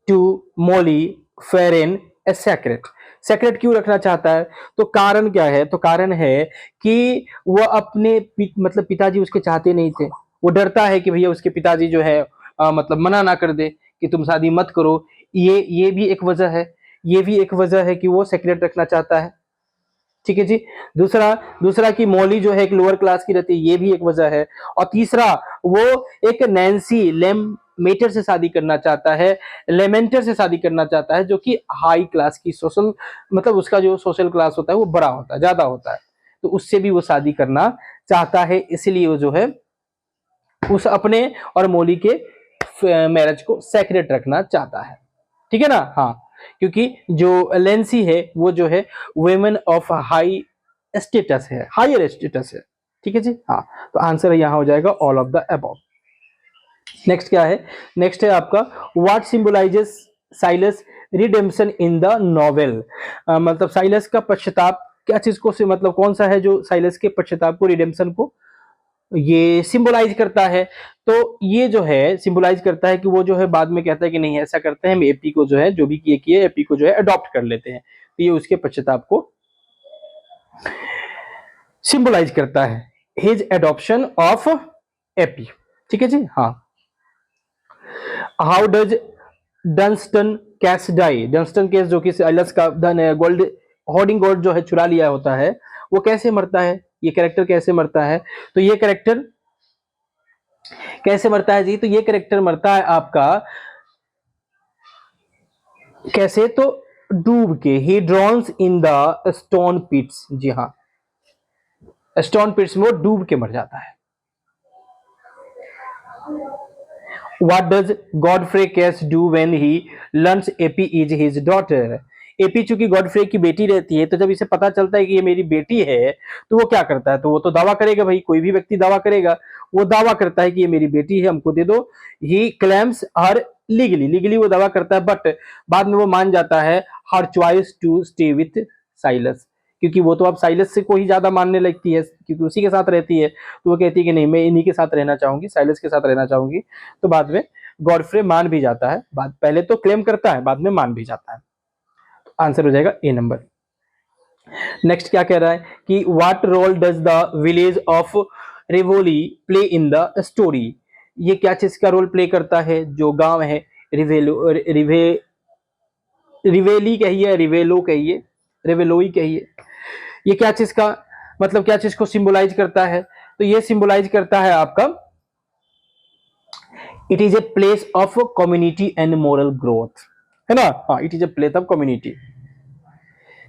to Molly Farren a secret, secret क्यों रखना चाहता है, तो कारण क्या है, तो कारण है कि वो अपने मतलब पिताजी उसके चाहते नहीं थे, वो डरता है कि भैया उसके पिताजी जो है मतलब मना ना कर दे कि तुम शादी मत करो, ये भी एक वजह है, ये भी एक वजह है कि वो सेक्रेट रखना चाहता है, ठीक है जी। दूसरा दूसरा कि मॉली जो है एक लोअर क्लास की रहती है, ये भी एक वजह है। और तीसरा वो एक नैन्सी लेमेटर से शादी करना चाहता है, लेमेंटर से शादी करना चाहता है, जो कि हाई क्लास की सोशल, मतलब उसका जो सोशल क्लास होता है वो बड़ा होता है, ज्यादा होता है, तो उससे भी वो शादी करना चाहता है, इसलिए वो जो है उस अपने और मॉली के मैरिज को सेक्रेट रखना चाहता है, ठीक है ना। हाँ, क्योंकि जो लेंसी है वो जो है वुमेन ऑफ हाई स्टेटस है, हायर स्टेटस है, ठीक है जी। हाँ, तो आंसर यहाँ हो जाएगा all of the above. Next क्या है, नेक्स्ट है आपका what symbolizes Silas redemption in the novel, मतलब साइलस का पश्चाताप क्या चीज को से, मतलब कौन सा है जो साइलस के पश्चाताप को, रिडेम्पशन को ये सिंबलाइज करता है, तो ये जो है सिंबलाइज करता है कि वो जो है बाद में कहता है कि नहीं ऐसा करते हैं, हम एपी को जो है जो भी किए एपी को जो है अडॉप्ट कर लेते हैं, तो ये उसके पश्चाताप को सिंबलाइज करता है, हिज एडॉप्शन ऑफ एपी, ठीक है जी। हाँ, how does Dunstan Cass die, Dunstan Cass जो कि साइलस का धन है, गोल्ड होर्डिंग गोल्ड जो है चुरा लिया होता है, वो कैसे मरता है, ये कैरेक्टर कैसे मरता है, तो ये कैरेक्टर कैसे मरता है जी, तो ये कैरेक्टर मरता है आपका कैसे, तो डूब के, ही ड्रॉन्स इन द स्टोन पिट्स, जी हाँ, स्टोन पिट्स में वो डूब के मर जाता है। What does Godfrey Cass do when he learns Eppie is his daughter, Eppie चूंकि गॉडफ्रे की बेटी रहती है, तो जब इसे पता चलता है कि ये मेरी बेटी है, तो वो क्या करता है, तो वो तो दावा करेगा, भाई कोई भी व्यक्ति दावा करेगा, वो दावा करता है कि ये मेरी बेटी है, हमको दे दो, ही क्लेम्स हर लीगली, लीगली वो दावा करता है, बट बाद में वो मान जाता है her choice to stay with Silas, क्योंकि वो तो अब साइलस से को ही ज्यादा मानने लगती है, क्योंकि उसी के साथ रहती है, तो वो कहती है कि नहीं मैं इन्हीं के साथ रहना चाहूंगी, साइलस के साथ रहना चाहूंगी, तो बाद में गॉडफ्रे मान भी जाता है, बाद पहले तो क्लेम करता है बाद में मान भी जाता है, तो आंसर हो जाएगा ए नंबर। नेक्स्ट क्या कह रहा है कि what role does the village of Rivoli play in the story, ये क्या चीज का रोल प्ले करता है, जो गांव है रिवेलो रिवेली कहिए, रिवेलो कहिए, रिवेलोई कहिए, ये क्या चीज का, मतलब क्या चीज को सिंबलाइज करता है, तो ये सिंबलाइज करता है आपका it is a place of community and moral growth, है ना। हाँ, it is a place of community.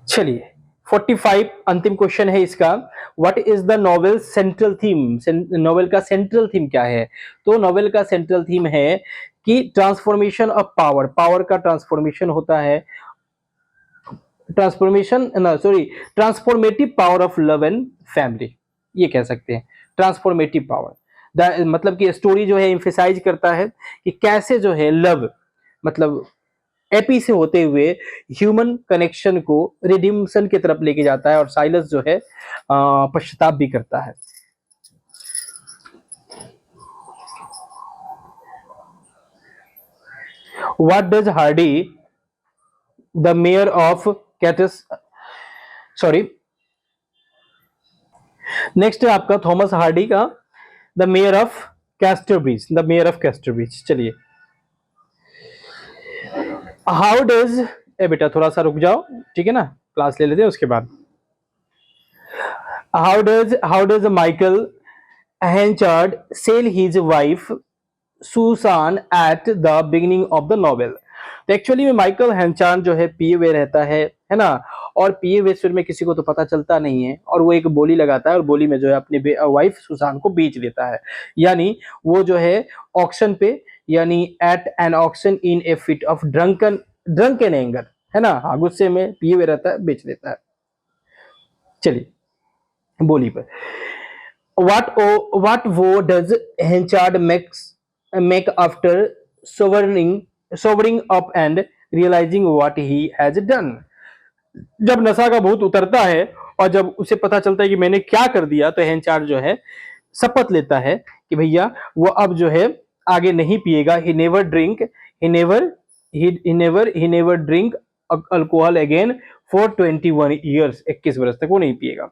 चलिए 45 अंतिम क्वेश्चन है इसका, what is the novel central theme, novel का सेंट्रल थीम क्या है, तो नॉवेल का सेंट्रल थीम है कि ट्रांसफॉर्मेशन ऑफ पावर, पावर का ट्रांसफॉर्मेशन होता है, ट्रांसफॉर्मेशन ना sorry transformative power of love and family, ये कह सकते हैं ट्रांसफॉर्मेटिव पावर। मतलब कि स्टोरी जो है एम्फेसाइज करता है कि कैसे जो है लव मतलब एपी से होते हुए ह्यूमन कनेक्शन को रिडिम्पशन की तरफ लेके जाता है और साइलस जो है पश्चाताप भी करता है। What does Hardy the mayor of कैटस सॉरी नेक्स्ट है आपका थॉमस हार्डी का the mayor of Casterbridge, the mayor of Casterbridge. चलिए हाउ डज ए बेटा थोड़ा सा रुक जाओ, ठीक है ना, क्लास ले लेते हैं उसके बाद। How does Michael Henchard sell his wife Susan at the beginning of the novel. तो एक्चुअली में माइकल हेंचार्ड जो है पिए हुए रहता है ना, और पिए हुए सुर में किसी को तो पता चलता नहीं है और वो एक बोली लगाता है और बोली में जो है अपनी वाइफ सुसान को बेच देता है। यानी वो जो है ऑक्शन पे, यानी at an auction in a fit of drunken anger, है ना, हाँ गुस्से में पिए हुए रहता है, बेच देता है। चलिए बोली पर what woe does Henchard make after sobering up and realizing what he has done। जब नशा का भूत उतरता है और जब उसे पता चलता है कि मैंने क्या कर दिया, तो हेंचार्ड जो है शपथ लेता है कि भैया वो अब जो है आगे नहीं पिएगा। He never drink alcohol again for 21 years, 21 वर्ष तक वो नहीं पिएगा।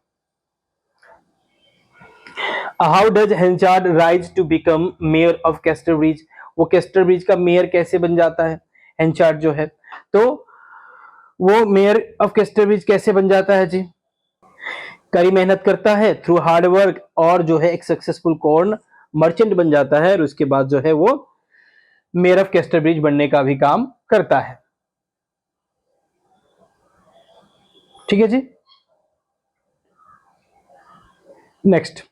How does Henchard rise to become mayor of Casterbridge. वो कैस्टरब्रिज का मेयर कैसे बन जाता है हेंचार्ड जो है, तो वो मेयर ऑफ कैस्टरब्रिज कैसे बन जाता है जी, कड़ी मेहनत करता है थ्रू हार्ड वर्क और जो है एक सक्सेसफुल कॉर्न मर्चेंट बन जाता है और उसके बाद जो है वो मेयर ऑफ कैस्टरब्रिज बनने का भी काम करता है। ठीक है जी। नेक्स्ट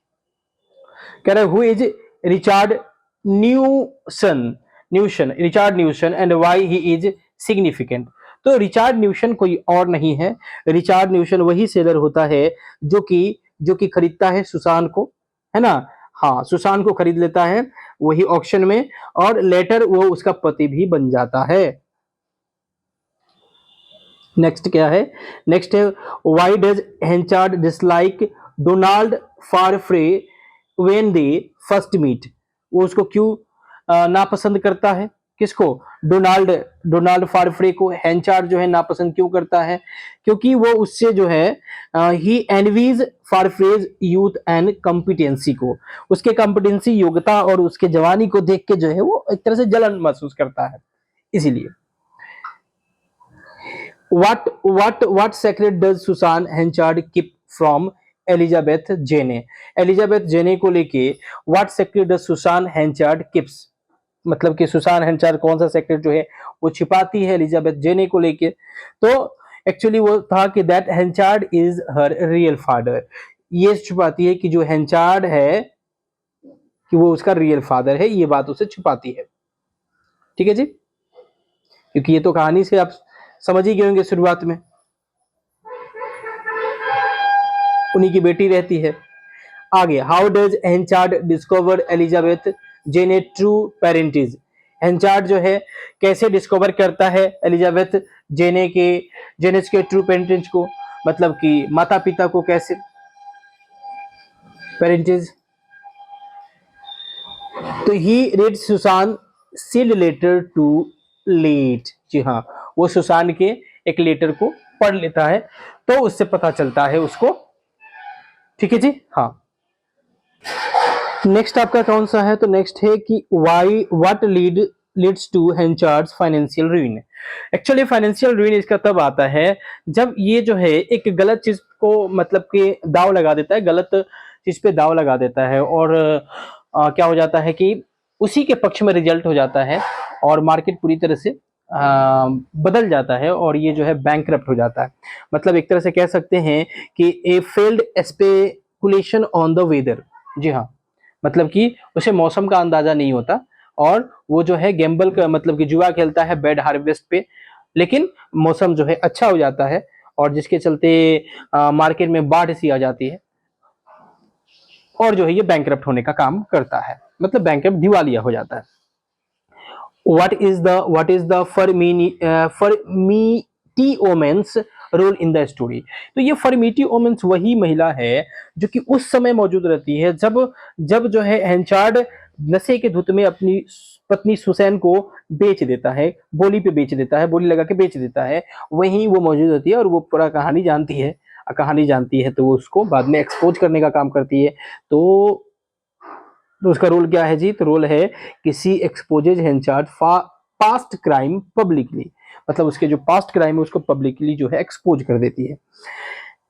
कह रहे who is Richard Newson and why he is significant. तो रिचार्ड न्यूशन कोई और नहीं है, रिचार्ड न्यूशन वही सेलर होता है जो कि खरीदता है सुसान को, है ना, हाँ सुसान को खरीद लेता है वही ऑक्शन में और लेटर वो उसका पति भी बन जाता है। नेक्स्ट क्या है, नेक्स्ट है why does Henchard dislike Donald Farfrae when they first meet. वो उसको क्यों नापसंद करता है, किसको, डोनाल्ड फारफ्रे को हेंचार्ड जो है नापसंद क्यों करता है, क्योंकि वो उससे जो है ही एनवीज फारफ्रेज यूथ एंड कॉम्पिटेंसी को, उसके कॉम्पिटेंसी योग्यता और उसके जवानी को देख के जो है वो एक तरह से जलन महसूस करता है, इसीलिए। what secret does Susan Henchard keep from Elizabeth Jane. Elizabeth Jane को लेके what secret does Susan Henchard keeps, मतलब कि सुसान हेंचार्ड कौन सा सेक्रेट जो है वो छिपाती है एलिजाबेथ जेने को लेके। तो एक्चुअली वो था कि that Henchard is her real father, ये छुपाती है कि जो हेंचार्ड है कि वो उसका रियल फादर है, ये बात उसे छुपाती है। ठीक है जी, क्योंकि ये तो कहानी से आप समझ ही गए होंगे, शुरुआत में उन्हीं की बेटी रहती है। आगे how does Henchard discover Elizabeth Jane true parentage. Henchard जो है कैसे डिस्कवर करता है एलिजाबेथ जेनेस के ट्रू पेरेंटेज को, मतलब कि माता पिता को कैसे, पेरेंटेज। तो he read Susan sealed letter too late, जी हाँ वो सुसान के एक लेटर को पढ़ लेता है तो उससे पता चलता है उसको। ठीक है जी, हाँ। नेक्स्ट आपका कौन सा है, तो नेक्स्ट है कि why what leads to Henchard's financial ruin. Actually financial ruin इसका तब आता है जब ये जो है एक गलत चीज को मतलब कि दाव लगा देता है, गलत चीज पे दाव लगा देता है और क्या हो जाता है कि उसी के पक्ष में रिजल्ट हो जाता है और मार्केट पूरी तरह से बदल जाता है और ये जो है बैंकरप्ट हो जाता है। मतलब एक तरह से कह सकते हैं कि a failed speculation on the weather, जी हाँ, मतलब कि उसे मौसम का अंदाजा नहीं होता और वो जो है गैम्बल का मतलब कि जुआ खेलता है बैड हार्वेस्ट पे, लेकिन मौसम जो है अच्छा हो जाता है और जिसके चलते मार्केट में बाढ़ सी आ जाती है। और जो है ये बैंकरप्ट होने का काम करता है, मतलब बैंकरप्ट दिवालिया हो जाता है। what is the furmity woman's role in the story. तो ये फर्मीटी ओमेंस वही महिला है जो कि उस समय मौजूद रहती है जब जब जो है हेंचार्ड नशे के धुत में अपनी पत्नी सुसैन को बेच देता है, बोली पे बेच देता है, बोली लगा के बेच देता है, वहीं वो मौजूद रहती है और वो पूरा कहानी जानती है। कहानी जानती है तो वो उसको बाद में एक्सपोज करने का काम करती है। तो तो उसका रोल क्या है जी? तो रोल है किसी एक्सपोजेज हेंचार्ड पास्ट क्राइम पब्लिकली, मतलब उसके जो पास्ट क्राइम है उसको पब्लिकली जो है एक्सपोज कर देती है।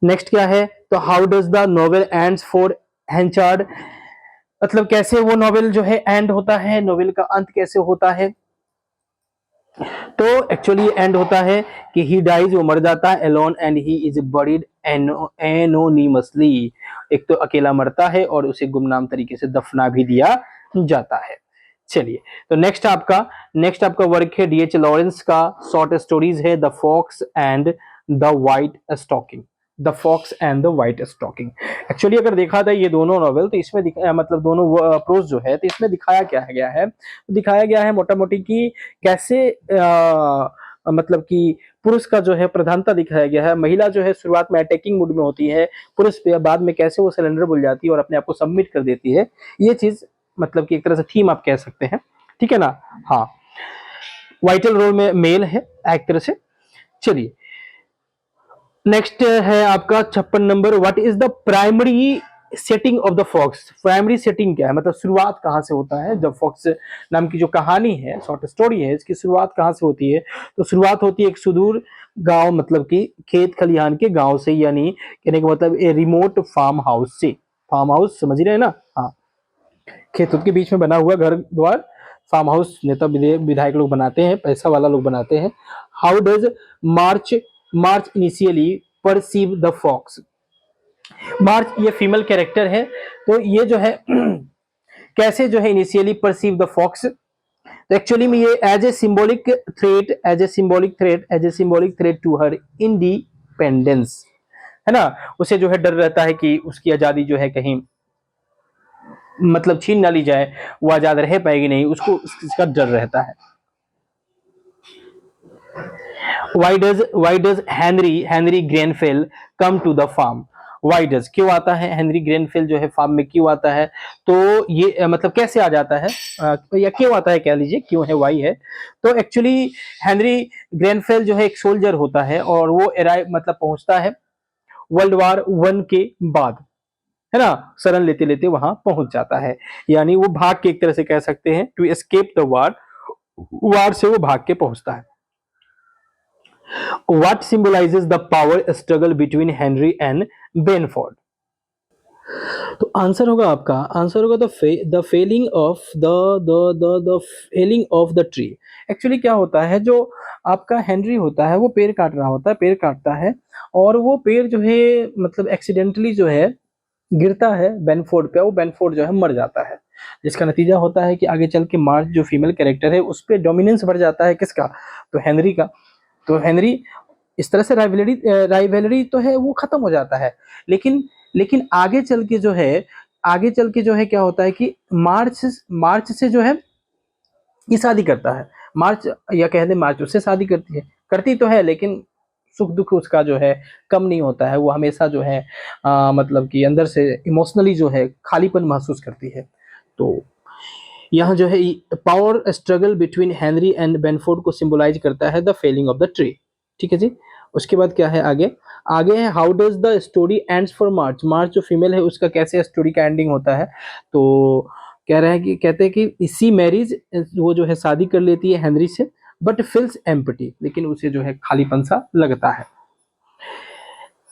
नेक्स्ट क्या है? तो how does the novel ends for Henchard, मतलब कैसे वो नॉवेल जो है एंड होता है, नॉवेल का अंत कैसे होता है? तो एक्चुअली एंड होता है कि ही डाइज, वो मर जाता है, alone and he is buried anonymously, एक तो अकेला मरता है और उसे गुमनाम तरीके से दफना भी दिया जाता है। चलिए, तो नेक्स्ट आपका वर्क है डीएच लॉरेंस का, शॉर्ट स्टोरीज है the fox and the white stocking. The fox and the white stocking, actually अगर देखा था ये दोनों नॉवेल तो इसमें मतलब दोनों प्रोज जो है तो इसमें दिखाया क्या गया है? दिखाया गया है मोटा मोटी कि कैसे मतलब कि पुरुष का जो है प्रधानता दिखाया गया है। महिला जो है शुरुआत में अटैकिंग मूड में होती है, पुरुष बाद में कैसे वो सिलेंडर भूल जाती है और अपने आप को सबमिट कर देती है। ये चीज मतलब कि एक तरह से थीम आप कह सकते हैं, ठीक है ना? हाँ, वाइटल रोल में मेल है एक तरह से। चलिए, नेक्स्ट है आपका 56 number, what is the primary setting of the fox. Primary setting क्या है, मतलब शुरुआत कहां से होता है? जब फॉक्स नाम की जो कहानी है, शॉर्ट स्टोरी है, इसकी शुरुआत कहां से होती है? तो शुरुआत होती है एक सुदूर गांव, मतलब कि खेत खलिहान के गांव से, यानी कहने का मतलब ए रिमोट फार्म हाउस से। फार्म हाउस समझ रहे हैं ना? हाँ, खेतों के बीच में बना हुआ घर द्वार, फार्म हाउस नेता विधायक लोग बनाते हैं, पैसा वाला लोग बनाते हैं। How does March March initially perceive the fox. March ये फीमेल कैरेक्टर है, तो ये जो है कैसे जो है इनिशियली परसीव द फॉक्स। तो एक्चुअली में ये as a symbolic threat, to her independence, है ना? उसे जो है डर रहता है कि उसकी आजादी जो है कहीं मतलब छीन ना ली जाए, वो आजाद रह पाएगी नहीं, उसको इसका डर रहता है। Why does Henry Grenfel come to the farm. Why does क्यों आता है हेनरी ग्रेनफेल जो है फार्म में क्यों आता है? तो ये मतलब कैसे आ जाता है, या क्यों आता है, कह लीजिए क्यों है, वाई है। तो एक्चुअली हेनरी ग्रेनफेल जो है एक सोल्जर होता है और वो अराइव मतलब पहुंचता है वर्ल्ड वार वन के बाद, है ना? शरण लेते लेते वहां पहुंच जाता है, यानी वो भाग के एक तरह से कह सकते हैं, टू एस्केप द वार, वार से वो भाग के पहुंचता है। What symbolizes the power struggle between Henry and Benford? तो आंसर होगा आपका, आंसर होगा the felling of the felling of the tree. Actually क्या होता है, जो आपका हेनरी होता है वो पेड़ काट रहा होता है, पेड़ काटता है और वो पेड़ जो है मतलब एक्सीडेंटली जो है गिरता है बेनफोर्ड पे, वो बेनफोर्ड जो है मर जाता है, जिसका नतीजा होता है कि आगे चल के मार्च जो फीमेल कैरेक्टर है उस पर डोमिनेंस बढ़ जाता है, किसका? तो हेनरी का। तो हेनरी इस तरह से राइवलरी तो है वो खत्म हो जाता है, लेकिन लेकिन आगे चल के जो है क्या होता है कि मार्च से जो है ये शादी करता है। मार्च, या कह दे मार्च उससे शादी करती है, करती तो है लेकिन सुख दुख उसका जो है कम नहीं होता है, वो हमेशा जो है मतलब कि अंदर से इमोशनली जो है खालीपन महसूस करती है। तो यहाँ जो है power struggle between Henry and Banford को सिंबलाइज करता है the felling of the tree, ठीक है जी। उसके बाद क्या है आगे? आगे है how does the story ends for March. March जो फीमेल है उसका कैसे स्टोरी का एंडिंग होता है? तो कह रहे हैं कि कहते हैं कि इसी मैरिज, वो जो है शादी कर लेती है हेनरी से, बट फील्स एम्प्टी, लेकिन उसे जो है खालीपन सा लगता है।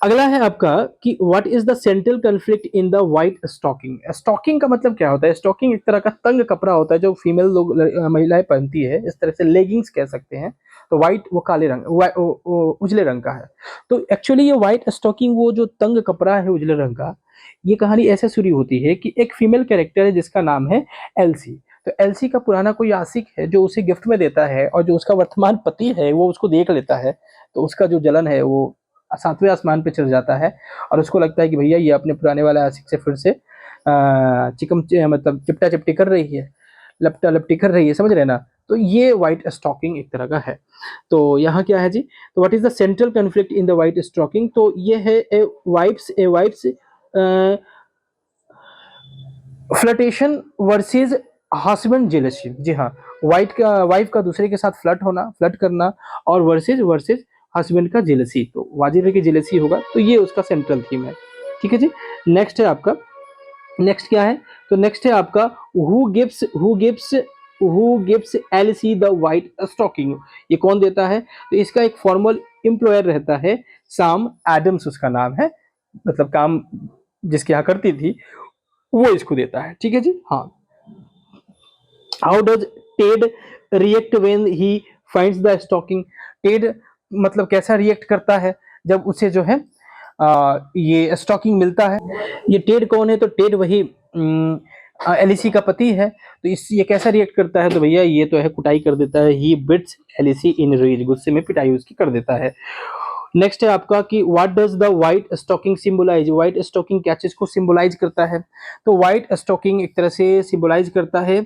अगला है आपका कि what is the central conflict in the white stocking. Stocking का मतलब क्या होता है? स्टॉकिंग एक तरह का तंग कपड़ा होता है जो फीमेल लोग महिलाएं पहनती है, इस तरह से लेगिंग्स कह सकते हैं। तो व्हाइट वो काले रंग उजले रंग का है। तो एक्चुअली ये व्हाइट स्टॉकिंग, वो जो तंग कपड़ा है उजले रंग का, ये कहानी ऐसे शुरू होती है कि एक फीमेल कैरेक्टर है जिसका नाम है एल्सी। तो एल्सी का पुराना कोई आशिक है जो उसे गिफ्ट में देता है, और जो उसका वर्तमान पति है वो उसको देख लेता है, तो उसका जो जलन है वो सातवें आसमान पे चढ़ जाता है और उसको लगता है कि भैया ये अपने पुराने वाले आशिक से फिर से मतलब चिपटा चिपटी कर रही है, लपटा लपटी कर रही है, समझ रहे हैं ना। तो ये व्हाइट स्टॉकिंग एक तरह का है। तो यहाँ क्या है जी, तो what is the central conflict in the white stocking, तो ये है a wife's flirtation versus husband jealousy. जी हाँ, वाइफ का दूसरे के साथ फ्लर्ट करना, और वर्सेस वर्सेस हस्बैंड का जेलसी, तो वाजिब है कि जेलसी होगा, तो ये उसका सेंट्रल थीम है। ठीक है जी। नेक्स्ट है आपका, नेक्स्ट क्या है, तो नेक्स्ट है आपका who gives Elsie the white stocking, ये कौन देता है, तो इसका एक फॉर्मल एम्प्लॉयर रहता है, साम एडम्स उसका नाम है, मतलब काम जिसके यहाँ करती थी वो इसको देता है। ठीक है जी। हाँ, how does Ted react when he finds the stocking, Ted मतलब कैसा रिएक्ट करता है जब उसे जो है ये स्टॉकिंग मिलता है। ये टेड कौन है, तो टेड वही एलिसी का पति है। तो इस ये कैसा रिएक्ट करता है, तो भैया ये तो है कुटाई कर देता है, ही बिट्स एलिसी इन रेज, गुस्से में पिटाई उसकी कर देता है। नेक्स्ट है आपका कि what does the white stocking symbolise, white stocking क्या चीज को सिंबलाइज करता है, तो व्हाइट स्टॉकिंग एक तरह से सिंबलाइज करता है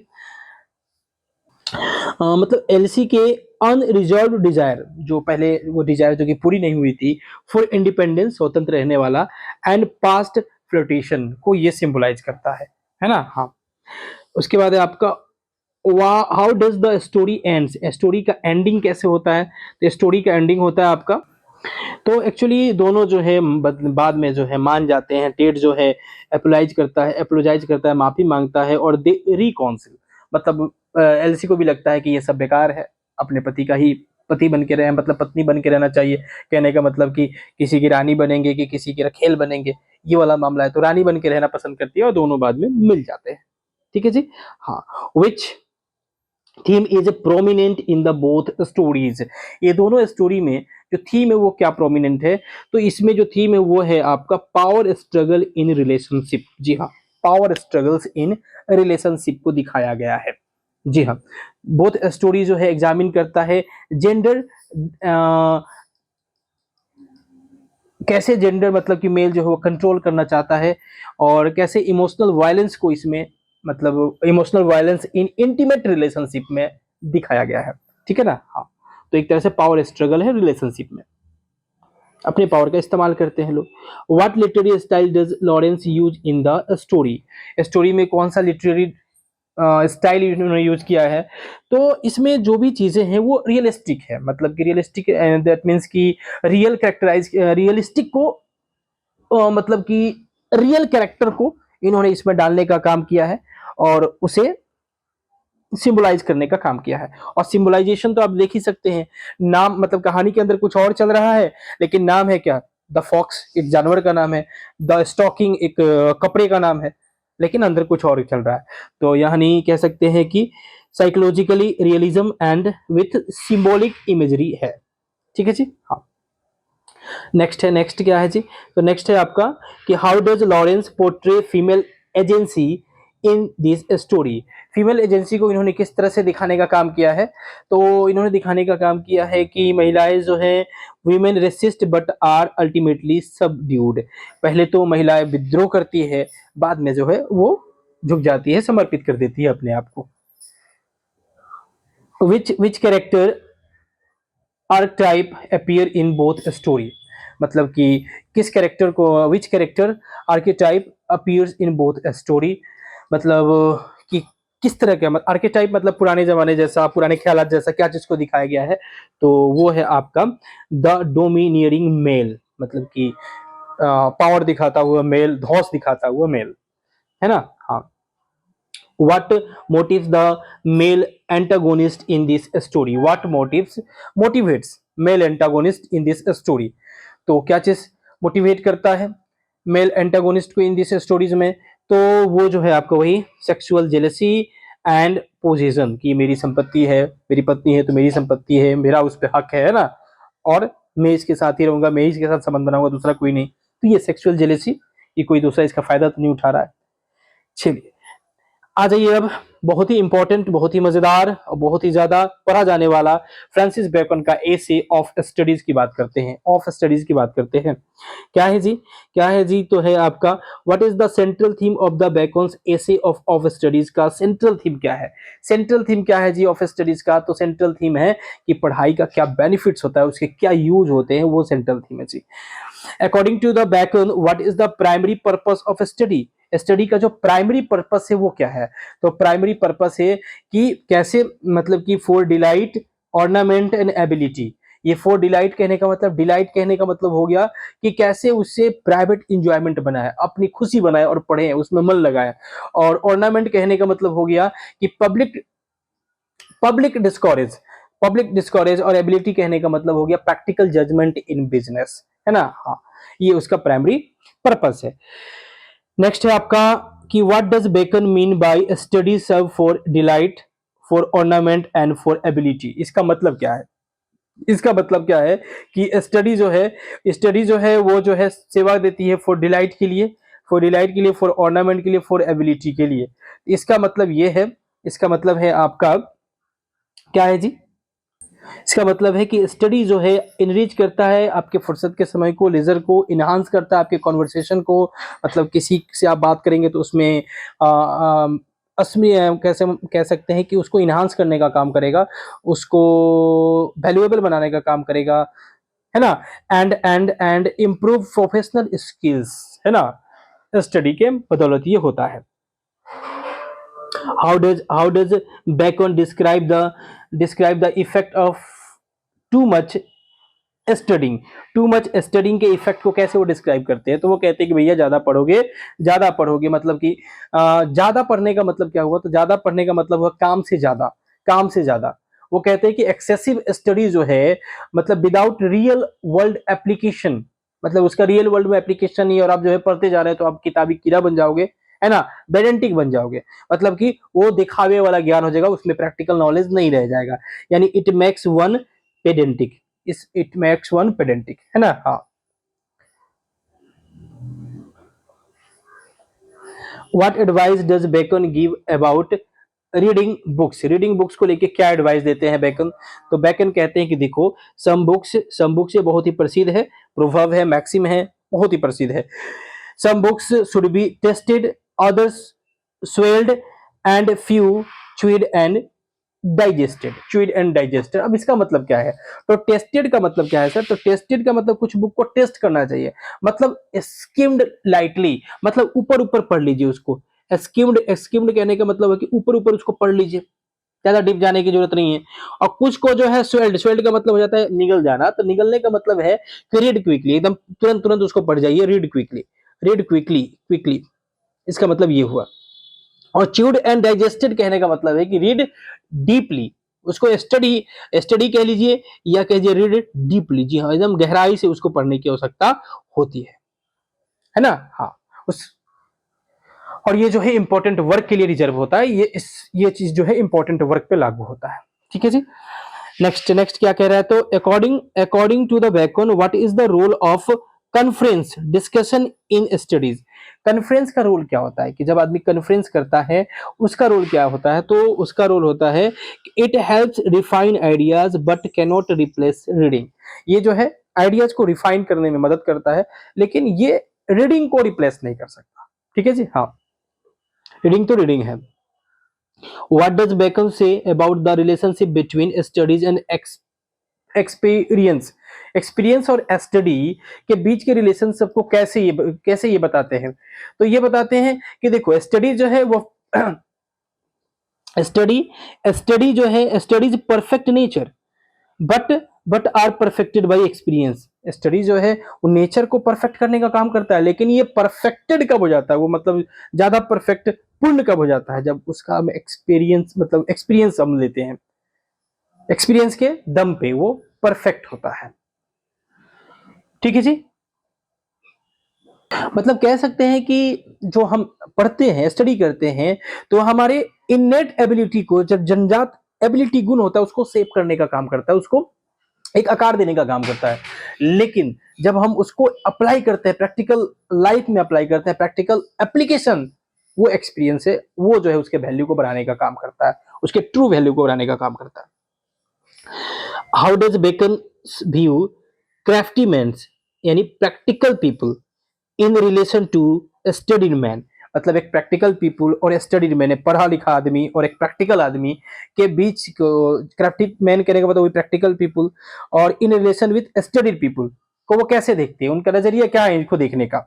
मतलब एलसी के अनरिजॉल्व डिजायर, जो पहले वो डिजायर जो कि पूरी नहीं हुई थी, फॉर इंडिपेंडेंस, स्वतंत्र रहने वाला, एंड पास्ट फ्लोटेशन को ये सिंबलाइज करता है ना। हाँ, उसके बाद है आपका how does the story ends, story का एंडिंग कैसे होता है, तो स्टोरी का एंडिंग होता है आपका, तो एक्चुअली दोनों जो है बाद में जो है मान जाते हैं, टेड जो है एपोलोजाइज करता है, माफी मांगता है, और दे रिकॉन्सिल, मतलब एलसी को भी लगता है कि ये सब बेकार है, अपने पति का ही पति बन के रहे, मतलब पत्नी बन के रहना चाहिए, कहने का मतलब कि किसी की रानी बनेंगे कि किसी के रखेल बनेंगे, ये वाला मामला है, तो रानी बन के रहना पसंद करती है, और दोनों बाद में मिल जाते हैं। ठीक है जी। हाँ, which theme is prominent in the both stories, ये दोनों स्टोरी में जो थीम है वो क्या प्रोमिनेंट है, तो इसमें जो थीम है वो है आपका पावर स्ट्रगल इन रिलेशनशिप। जी हाँ, पावर स्ट्रगल्स इन रिलेशनशिप को दिखाया गया है। जी हाँ, बोथ स्टोरी जो है एग्जामिन करता है जेंडर, कैसे जेंडर मतलब कि मेल जो है वो कंट्रोल करना चाहता है, और कैसे इमोशनल वायलेंस को इसमें, मतलब emotional violence in intimate relationship में दिखाया गया है। ठीक है ना। हाँ, तो एक तरह से पावर स्ट्रगल है रिलेशनशिप में, अपने पावर का इस्तेमाल करते हैं लोग। What literary style does Lawrence use in the story, story में कौन सा लिटरेरी स्टाइल इन्होंने यूज किया है, तो इसमें जो भी चीजें हैं वो रियलिस्टिक है, मतलब कि रियलिस्टिक दैट मीन्स कि रियलिस्टिक को मतलब कि रियल कैरेक्टर को इन्होंने इसमें डालने का काम किया है, और उसे सिंबलाइज करने का काम किया है। और सिंबलाइजेशन तो आप देख ही सकते हैं, नाम मतलब कहानी के अंदर कुछ और चल रहा है, लेकिन नाम है क्या, द फॉक्स एक जानवर का नाम है, द स्टॉकिंग एक कपड़े का नाम है, लेकिन अंदर कुछ और चल रहा है। तो यानी कह सकते हैं कि psychologically realism and with symbolic imagery है। ठीक है जी। हाँ, नेक्स्ट क्या है जी, तो नेक्स्ट है आपका कि how does Lawrence portray female agency in this story, female agency को इन्होंने किस तरह से दिखाने का काम किया है, तो इन्होंने दिखाने का काम किया है कि महिलाएं जो है women resist but are ultimately subdued, पहले तो महिलाएं विद्रोह करती है, बाद में जो है वो झुक जाती है, समर्पित कर देती है अपने आप को। विच character archetype appear in both story, मतलब कि किस कैरेक्टर को, विच character archetype appears in both story, मतलब कि किस तरह का, मतलब आर्केटाइप मतलब पुराने जमाने जैसा, पुराने ख्यालात जैसा क्या चीज को दिखाया गया है, तो वो है आपका द डोमिनियरिंग मेल, मतलब कि पावर दिखाता हुआ मेल, धौस दिखाता हुआ मेल, है ना। हाँ, what motives the male antagonist in this story, what motivates male antagonist in this story, तो क्या चीज मोटिवेट करता है मेल एंटागोनिस्ट को इन दिस स्टोरीज में, तो वो जो है आपका वही सेक्सुअल जेलसी एंड पोजीशन, की मेरी संपत्ति है, मेरी पत्नी है तो मेरी संपत्ति है, मेरा उस पर हक है ना, और मैं इसके साथ ही रहूंगा, मैं इसके साथ संबंध बनाऊंगा, दूसरा कोई नहीं, तो ये सेक्सुअल जेलसी, ये कोई दूसरा इसका फायदा तो नहीं उठा रहा है। चलिए, आ जाइए अब बहुत ही इंपॉर्टेंट, बहुत ही मजेदार और बहुत ही ज्यादा पढ़ा जाने वाला फ्रांसिस बेकन का एसे ऑफ स्टडीज की बात करते हैं, ऑफ स्टडीज की बात करते हैं। क्या है जी? क्या है जी? तो है आपका what is the central theme of the beckons essay of studies का सेंट्रल थीम क्या है? सेंट्रल थीम क्या है जी ऑफ स्टडीज का? तो सेंट्रल थीम है कि पढ़ाई का क्या बेनिफिट्स होता है, उसके क्या यूज होते हैं, वो सेंट्रल थीम है जी। According to the Bacon what is the primary purpose of study? Study का जो प्राइमरी पर्पस है वो क्या है? तो प्राइमरी पर्पस है कि कैसे, मतलब कि for delight, ornament and ability. ये फॉर डिलाइट कहने का मतलब, डिलाइट कहने का मतलब हो गया कि कैसे उससे प्राइवेट इंजॉयमेंट बनाए, अपनी खुशी बनाए और पढ़े, उसमें मन लगाए। और ऑर्नामेंट कहने का मतलब हो गया कि पब्लिक पब्लिक डिस्कॉरेज, पब्लिक डिस्कॉरेज। और एबिलिटी कहने का मतलब हो गया प्रैक्टिकल जजमेंट इन बिजनेस, है ना? हाँ, ये उसका प्राइमरी पर्पस है। नेक्स्ट है आपका कि what does Bacon mean by study serve for delight, for ornament and for ability. इसका मतलब क्या है? इसका मतलब क्या है कि स्टडी जो है, स्टडी जो है वो जो है सेवा देती है फॉर डिलाइट के लिए, फॉर डिलाइट के लिए, फॉर ऑर्नामेंट के लिए, फॉर एबिलिटी के लिए। इसका मतलब ये है, इसका मतलब है आपका क्या है जी? इसका मतलब है कि स्टडी जो है इनरिच करता है आपके फुर्सत के समय को, लेजर को इनहांस करता है, आपके कॉन्वर्सेशन को। मतलब किसी से आप बात करेंगे तो उसमें असमी कैसे कह सकते हैं कि उसको इनहांस करने का काम करेगा, उसको वैल्यूएबल बनाने का काम करेगा, है ना? एंड इम्प्रूव प्रोफेशनल स्किल्स, है ना? स्टडी के बदौलत ये होता है। How does Bacon describe the effect of too much studying? Too much studying के इफेक्ट को कैसे वो डिस्क्राइब करते हैं? तो वो कहते हैं कि भैया ज्यादा पढ़ोगे, ज्यादा पढ़ोगे मतलब कि ज्यादा पढ़ने का मतलब क्या हुआ? तो ज्यादा पढ़ने का मतलब हुआ काम से ज्यादा, काम से ज्यादा। वो कहते हैं कि एक्सेसिव स्टडी जो है, मतलब विदाउट रियल वर्ल्ड एप्लीकेशन, मतलब उसका रियल वर्ल्ड में एप्लीकेशन नहीं है, और आप जो है पढ़ते जा रहे हैं तो आप किताबी कीड़ा बन जाओगे, है ना? पेडेंटिक बन जाओगे, मतलब कि वो दिखावे वाला ज्ञान हो जाएगा, उसमें प्रैक्टिकल नॉलेज नहीं रह जाएगा। यानी इट मेक्स वन पेडेंटिक, इस इट मेक्स वन पेडेंटिक, है ना? हाँ। What advice does Bacon give about reading books? Reading books को लेके क्या एडवाइस देते हैं बेकन? तो बेकन कहते हैं कि देखो, सम बुक्स ये बहुत ही प्रसिद्ध है, प्रोवर्ब है, मैक्सिम है, बहुत ही प्रसिद्ध है। Some books should be tasted, others swallowed, and few chewed and digested, chewed and digested. अब इसका मतलब क्या है? तो टेस्टेड का मतलब क्या है सर? तो टेस्टेड का मतलब कुछ बुक को टेस्ट करना चाहिए, मतलब स्किम्ड लाइटली, मतलब ऊपर ऊपर पढ़ लीजिए उसको। स्किम्ड कहने का मतलब है कि ऊपर ऊपर उसको पढ़ लीजिए, ज्यादा डीप जाने की जरूरत नहीं है। और कुछ को जो है स्वेल्ड, स्वेल्ड का मतलब हो जाता है निगल जाना, तो निगलने का मतलब है कि रीड क्विकली, एकदम तुरंत तुरंत उसको पढ़ जाइए, read quickly, read quickly, quickly. इसका मतलब ये हुआ। और च्यूड एंड डाइजेस्टेड कहने का मतलब है कि रीड डीपली, उसको स्टडी, स्टडी कह लीजिए या कह लीजिए रीड डीपली। जी हाँ, एकदम गहराई से उसको पढ़ने की आवश्यकता होती है ना? हाँ। उस और ये जो है इंपॉर्टेंट वर्क के लिए रिजर्व होता है, ये चीज जो है इंपॉर्टेंट वर्क पे लागू होता है। ठीक है जी। नेक्स्ट नेक्स्ट क्या कह रहा है? तो according according to the Bacon what is the role of conference discussion in studies? Conference का रोल क्या होता है? कि जब आदमी कॉन्फ्रेंस करता है उसका रोल क्या होता है? तो उसका रोल होता है it helps refine ideas but can not replace reading. ये जो है आइडियाज को रिफाइन करने में मदद करता है, लेकिन ये रीडिंग को रिप्लेस नहीं कर सकता। ठीक है जी। हाँ, रीडिंग तो रीडिंग है। What does Bacon say about the relationship between studies and experience? Experience और स्टडी के बीच के रिलेशनशिप को कैसे ये बताते हैं? तो ये बताते हैं कि देखो, स्टडी जो है वो स्टडी स्टडी जो है, studies perfect nature but but are perfected by experience. Study जो है वो नेचर को परफेक्ट करने का काम करता है, लेकिन ये परफेक्टेड कब हो जाता है? वो मतलब ज्यादा परफेक्ट, पूर्ण कब हो जाता है? जब उसका हम एक्सपीरियंस, मतलब एक्सपीरियंस हम लेते हैं, एक्सपीरियंस के दम पे वो परफेक्ट होता है। ठीक है जी। मतलब कह सकते हैं कि जो हम पढ़ते हैं, स्टडी करते हैं, तो हमारे इननेट एबिलिटी को, जब जन्मजात एबिलिटी गुण होता है, उसको सेव करने का काम करता है, उसको एक आकार देने का काम करता है। लेकिन जब हम उसको अप्लाई करते हैं, प्रैक्टिकल लाइफ में अप्लाई करते हैं, प्रैक्टिकल एप्लीकेशन वो एक्सपीरियंस है, वो जो है उसके वैल्यू को बढ़ाने का काम करता है, उसके ट्रू वैल्यू को बढ़ाने का काम करता है। How does Bacon view crafty man यानी practical people in relation to studied man, मतलब एक प्रैक्टिकल पीपल और स्टडीड मैन, पढ़ा लिखा आदमी और एक प्रैक्टिकल आदमी के बीच को क्राफ्टी मैन कहने का मतलब वही प्रैक्टिकल पीपल, और in relation with studied people को वो कैसे देखते हैं, उनका नजरिया क्या है इनको देखने का।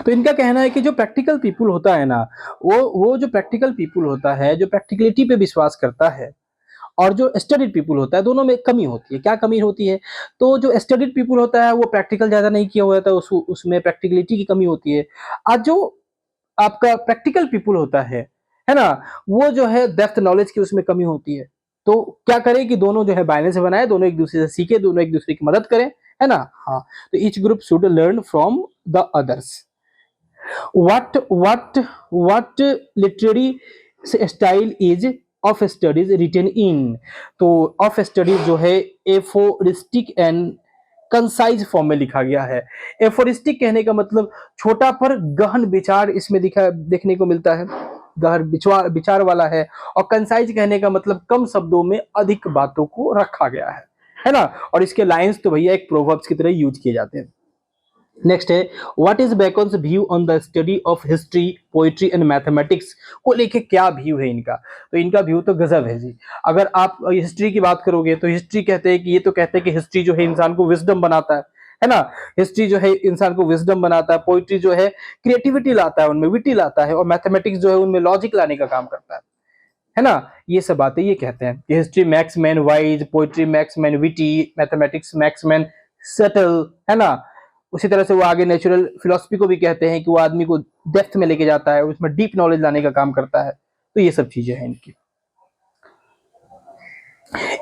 तो इनका कहना है कि जो प्रैक्टिकल पीपल होता है ना, वो जो प्रैक्टिकल पीपल होता है, जो प्रैक्टिकलिटी पे विश्वास करता है, और जो स्टडीड पीपल होता है, दोनों में कमी होती है। क्या कमी होती है? तो जो स्टडीड पीपल होता है वो प्रैक्टिकल ज्यादा नहीं किया हुआ होता है, उसमें प्रैक्टिकलिटी की कमी होती है। आज जो आपका प्रैक्टिकल पीपल होता है ना, वो जो है डेप्थ नॉलेज की उसमें कमी होती है। तो क्या करें कि दोनों जो है बैलेंस बनाए, दोनों एक दूसरे से सीखे, दोनों एक दूसरे की मदद करें, है ना। हाँ, तो each group should learn from the others. what literary style is of studies written in, तो ऑफ स्टडीज जो है एफोरिस्टिक एंड कंसाइज फॉर्म में लिखा गया है। एफोरिस्टिक कहने का मतलब छोटा पर गहन विचार इसमें दिखा देखने को मिलता है, गहन विचार विचार वाला है। और कंसाइज कहने का मतलब कम शब्दों में अधिक बातों को रखा गया है ना। और इसके लाइंस तो भैया एक प्रोवर्ब्स की तरह यूज किए जाते हैं। नेक्स्ट है what is beckons view on the study of history, poetry and mathematics को लेके क्या व्यू है इनका। तो इनका व्यू तो गजब है जी। अगर आप हिस्ट्री की बात करोगे तो हिस्ट्री कहते हैं कि ये तो कहते हैं कि हिस्ट्री जो है इंसान को विजडम बनाता है ना। हिस्ट्री जो है इंसान को विजडम बनाता है, पोइट्री जो है क्रिएटिविटी लाता है, उनमें विटी लाता है, और मैथमेटिक्स जो है उनमें लॉजिक लाने का काम करता है ना। ये सब बातें ये कहते हैं कि history max man wise, poetry max man witty, mathematics max man subtle, है ना। उसी तरह से वो आगे नेचुरल फिलोसफी को भी कहते हैं कि वो आदमी को डेप्थ में लेके जाता है, उसमें डीप नॉलेज लाने का काम करता है। तो ये सब चीजें हैं इनकी।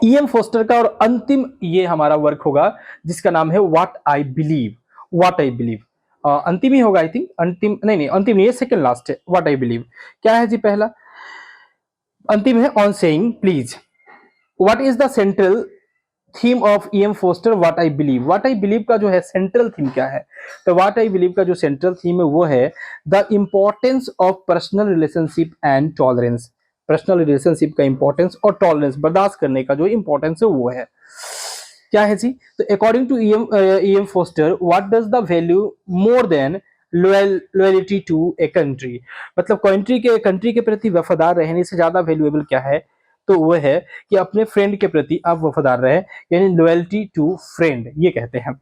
ईएम फोस्टर का और अंतिम ये हमारा वर्क होगा जिसका नाम है what I believe. What I believe अंतिम ही होगा आई थिंक, अंतिम नहीं नहीं अंतिम नहीं है, सेकंड लास्ट है। व्हाट आई बिलीव क्या है जी? पहला अंतिम है on saying please. What is the central theme of EM Forster what I believe? What I believe का जो है सेंट्रल थीम क्या है? तो व्हाट आई बिलीव का जो सेंट्रल थीम है वो है the importance of personal relationship and tolerance. Personal relationship का इंपॉर्टेंस और टॉलरेंस, बर्दाश्त करने का जो इंपॉर्टेंस है वो है। क्या है जी? तो according to E M Forster what does the value more than loyalty to a country, मतलब कंट्री के प्रति वफादार रहने से ज्यादा वैल्यूएबल क्या है? तो वो है कि अपने फ्रेंड के प्रति आप वफादार रहे, यानी लॉयल्टी टू फ्रेंड ये कहते हैं।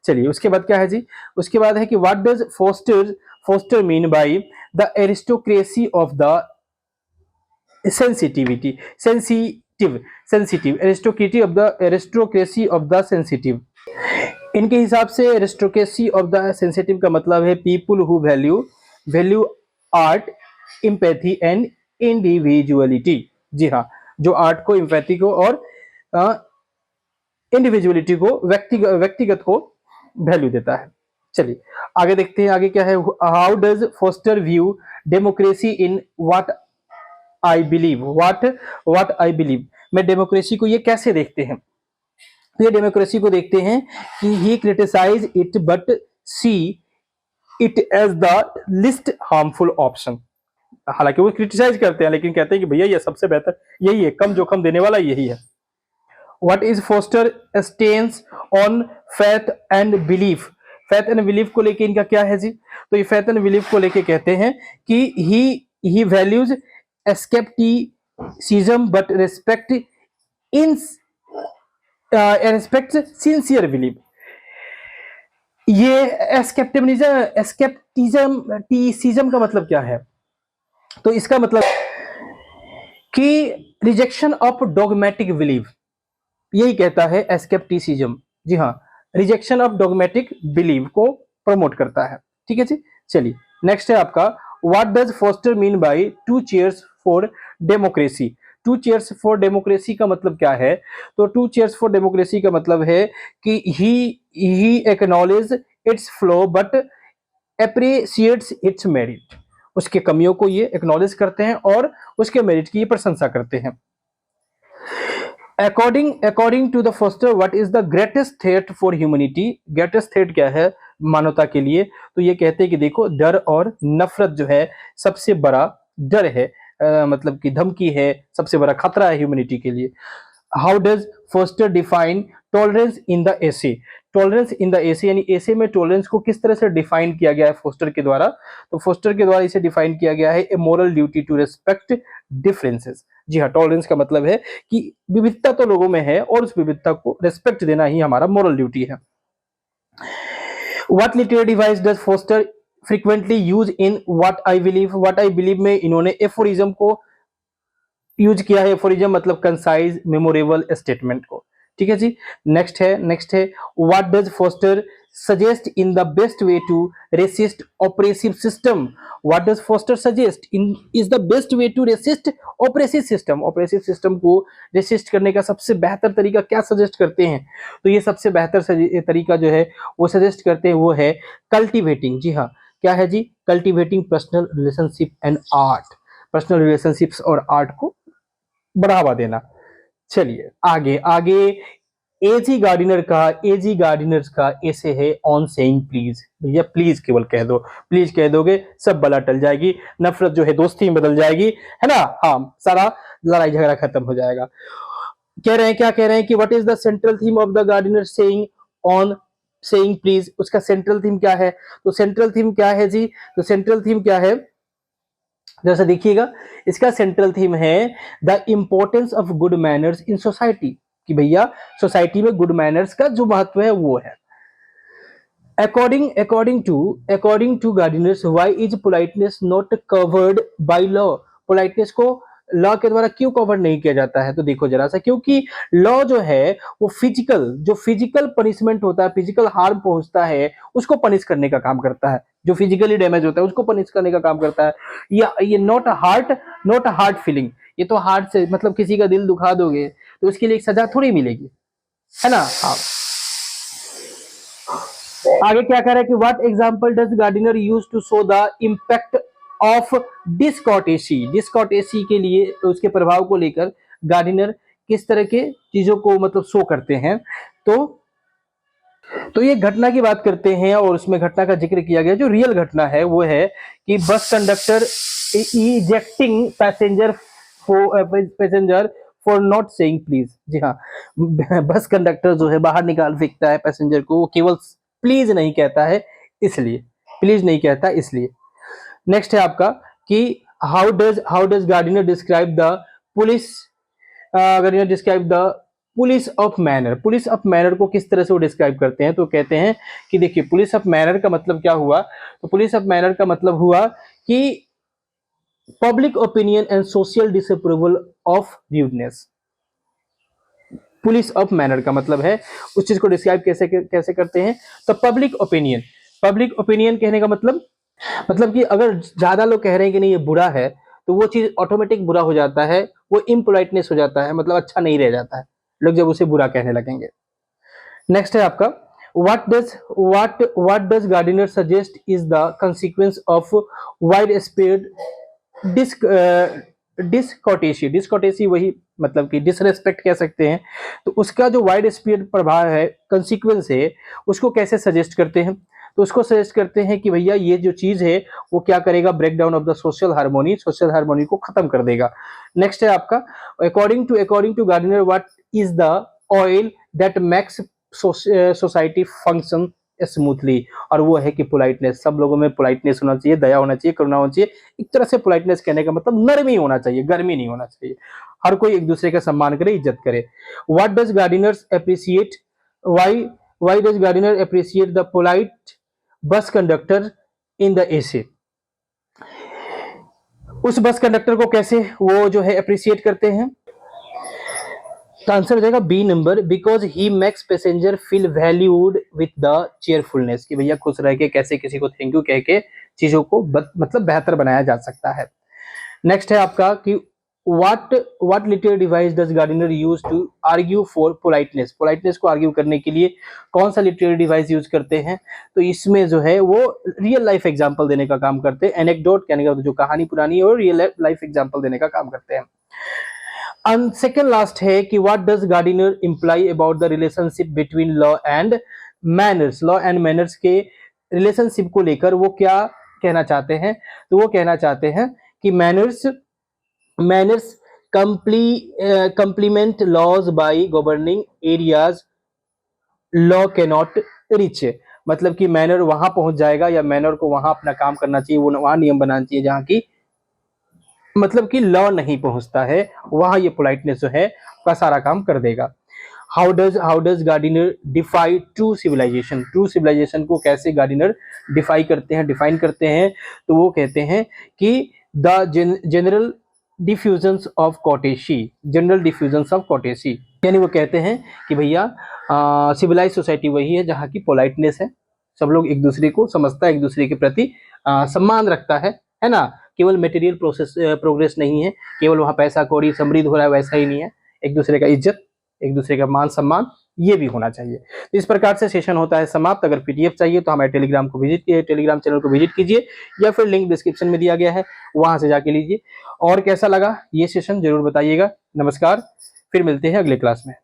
चलिए उसके बाद क्या है जी? उसके बाद है कि what does Forster mean by the aristocracy of the sensitivity, sensitive aristocracy of the sensitive. इनके हिसाब से एरिस्टोक्रेसी ऑफ द सेंसिटिव का मतलब है people who value art, empathy and individuality. जी हाँ, जो आर्ट को, एम्पैथी को और इंडिविजुअलिटी को, व्यक्तिगत को वैल्यू देता है। चलिए आगे देखते हैं, आगे क्या है। How does Forster view democracy in what I believe? What I believe में डेमोक्रेसी को ये कैसे देखते हैं? ये डेमोक्रेसी को देखते हैं कि he criticize it but see it as the least harmful option. हालांकि वो क्रिटिसाइज करते हैं लेकिन कहते हैं कि भैया ये सबसे बेहतर यही है, कम जोखम देने वाला यही है। What is Forster stance on faith and belief? Faith and belief को लेके इनका क्या है जी? तो ये फेथ एंड बिलीफ को लेके कहते हैं कि he values scepticism but respect in respect sincere belief. ये एस्केप्टिज्म का मतलब क्या है? तो इसका मतलब कि रिजेक्शन ऑफ डॉगमेटिक बिलीफ, यही कहता है एस्केप्टिसिज्म। जी हाँ, रिजेक्शन ऑफ डॉगमेटिक बिलीफ को प्रमोट करता है। ठीक है जी। चलिए नेक्स्ट है आपका what does Forster mean by two cheers for democracy? Two cheers for democracy का मतलब क्या है? तो टू चेयर्स फॉर डेमोक्रेसी का मतलब है कि he acknowledge its flaw but appreciates its merit. उसके कमियों को ये एक्नॉलेज करते हैं और उसके मेरिट की ये प्रशंसा करते हैं। According to the Forster what is the greatest threat for humanity? Greatest threat क्या है? मानवता के लिए, तो ये कहते हैं कि देखो डर और नफरत जो है सबसे बड़ा डर है, मतलब कि धमकी है, सबसे बड़ा खतरा है ह्यूमैनिटी के लिए। How does Forster define tolerance in the essay? Tolerance in the essay यानी एसे में टॉलरेंस को किस तरह से डिफाइन किया गया है फोस्टर के द्वारा? तो फोस्टर के द्वारा इसे डिफाइन किया गया है a moral duty to respect differences. जी हाँ, टॉलरेंस का मतलब है कि विविधता तो लोगों में है और उस विविधता को रिस्पेक्ट देना ही हमारा मोरल ड्यूटी है। What literary device does Forster frequently use in what I believe? What I believe में इन्होंने एफोरिज्म को यूज किया है। एफोरिज्म मतलब कंसाइज मेमोरेबल स्टेटमेंट को। ठीक है जी। नेक्स्ट है what does Forster suggest in the best way to resist oppressive system? What does Forster suggest in is the best way to resist oppressive system? Oppressive system को रेसिस्ट करने का सबसे बेहतर तरीका क्या सजेस्ट करते हैं? तो ये सबसे बेहतर तरीका जो है वो सजेस्ट करते हैं वो है कल्टिवेटिंग। जी हाँ, क्या है जी? Cultivating personal relationship and art. Personal relationships और आर्ट को बढ़ावा देना। चलिए आगे आगे। एजी गार्डिनर्स का ऐसे है ऑन सेइंग प्लीज। भैया प्लीज केवल कह दो, प्लीज कह दोगे सब बला टल जाएगी, नफरत जो है दोस्ती में बदल जाएगी, है ना? हाँ, सारा लड़ाई झगड़ा खत्म हो जाएगा। कह रहे हैं, क्या कह रहे हैं कि what is the central theme of the Gardiner saying on saying please? उसका सेंट्रल थीम क्या है? तो सेंट्रल थीम क्या है जी? तो सेंट्रल थीम क्या है, जैसा देखिएगा, इसका सेंट्रल थीम है the importance of good manners in society. कि भैया सोसाइटी में गुड मैनर्स का जो महत्व है वो है। According to Gardiner's why is politeness not covered by law? Politeness को लॉ के द्वारा क्यों कवर नहीं किया जाता है? तो देखो जरा सा, क्योंकि लॉ जो है वो फिजिकल पनिशमेंट होता है, फिजिकल हार्म पहुंचता है, उसको पनिश करने का काम करता है। जो फिजिकली डैमेज होता है उसको पनिश करने का काम करता है। ये नॉट हार्ट फीलिंग। ये तो हार्ट से मतलब किसी का दिल दुखा दोगे तो उसके लिए एक सजा थोड़ी मिलेगी, है ना? हाँ। आगे क्या कह रहा है कि what example does Gardiner use to show the impact of discourtesy? Discourtesy के लिए, तो उसके प्रभाव को लेकर गार्डिनर किस तरह के चीजों को मतलब शो करते हैं? तो ये घटना की बात करते हैं और उसमें घटना का जिक्र किया गया, जो रियल घटना है वो है कि bus conductor ejecting passenger for not saying please. जी हाँ, बस कंडक्टर जो है बाहर निकाल फेंकता है पैसेंजर को, वो केवल प्लीज नहीं कहता है इसलिए, प्लीज नहीं कहता इसलिए। नेक्स्ट है आपका कि how does Gardiner describe the police, Gardiner describe the police of manner? Police of manner को किस तरह से वो डिस्क्राइब करते हैं? तो कहते हैं कि देखिए पुलिस ऑफ मैनर का मतलब क्या हुआ? तो पुलिस ऑफ मैनर का मतलब हुआ कि public opinion and social disapproval of rudeness. Police of manner का मतलब है उस चीज को डिस्क्राइब कैसे करते हैं? तो पब्लिक ओपिनियन कहने का मतलब कि अगर ज्यादा लोग कह रहे हैं कि नहीं ये बुरा है, तो वो चीज ऑटोमेटिक बुरा हो जाता है, वो इम्पोलाइटनेस हो जाता है, मतलब अच्छा नहीं रह जाता है लोग जब उसे बुरा कहने लगेंगे। नेक्स्ट है आपका what does Gardiner suggest is the consequence of widespread discourtesy वही मतलब कि डिसरेस्पेक्ट कह सकते हैं। तो उसका जो वाइड स्प्रेड प्रभाव है, कंसिक्वेंस है, उसको कैसे सजेस्ट करते हैं? तो उसको सजेस्ट करते हैं कि भैया ये जो चीज है वो क्या करेगा? Break down of the social harmony को खत्म कर देगा। नेक्स्ट है आपका according to Gardiner what is the oil that makes society function smoothly? और वो है कि पोलाइटनेस। सब लोगों में पोलाइटनेस होना चाहिए, दया होना चाहिए, करुणा होना चाहिए। एक तरह से पोलाइटनेस कहने का मतलब नरमी होना चाहिए, गर्मी नहीं होना चाहिए। हर कोई एक दूसरे का सम्मान करे, इज्जत करे। What does Gardiner's appreciate why why does Gardiner appreciate the polite bus conductor in the essay? उस बस कंडक्टर को कैसे वो जो है अप्रिशिएट करते हैं? तो आंसर हो जाएगा B number, because he makes passenger feel valued with the cheerfulness. कि भैया खुश रह के कैसे किसी को थैंक यू कह के चीजों को मतलब बेहतर बनाया जा सकता है। नेक्स्ट है आपका कि what literary device does Gardiner use to argue for politeness को आर्ग्यू करने के लिए कौन सा लिटरेरी डिवाइस यूज करते हैं? तो इसमें जो है वो रियल लाइफ एग्जांपल देने का काम करते हैं। एनेक्डोट कहने का जो कहानी पुरानी है और रियल लाइफ एग्जांपल देने का काम करते हैं। सेकेंड लास्ट है कि what does Gardiner imply about the relationship between law and manners? Law and manners के रिलेशनशिप को लेकर वो क्या कहना चाहते हैं, तो वो कहना चाहते हैं कि manners complement laws by governing areas law cannot reach। मतलब कि मैनर वहां पहुंच जाएगा या मैनर को वहां अपना काम करना चाहिए, वो वहां नियम बनाना चाहिए जहां की मतलब कि लॉ नहीं पहुंचता है, वहां ये पोलाइटनेस जो है का सारा काम कर देगा। How does Gardiner define true civilisation, true civilisation को कैसे गार्डिनर डिफाइन करते हैं, तो वो कहते हैं कि the general diffusions of courtesy, general diffusions of courtesy, यानी वो कहते हैं कि भैया सिविलाइज सोसाइटी वही है जहाँ की पोलाइटनेस है, सब लोग एक दूसरे को समझता है, एक दूसरे के प्रति सम्मान रखता है ना। केवल मटेरियल प्रोग्रेस नहीं है, केवल वहाँ पैसा कौड़ी समृद्ध हो रहा है, वैसा ही नहीं है, एक दूसरे का इज्जत, एक दूसरे का मान सम्मान, ये भी होना चाहिए। तो इस प्रकार से सेशन होता है समाप्त। अगर पीडीएफ चाहिए तो हमारे टेलीग्राम चैनल को विजिट कीजिए, या फिर लिंक डिस्क्रिप्शन में दिया गया है, वहां से जाके लीजिए। और कैसा लगा ये सेशन जरूर बताइएगा। नमस्कार, फिर मिलते हैं अगले क्लास में।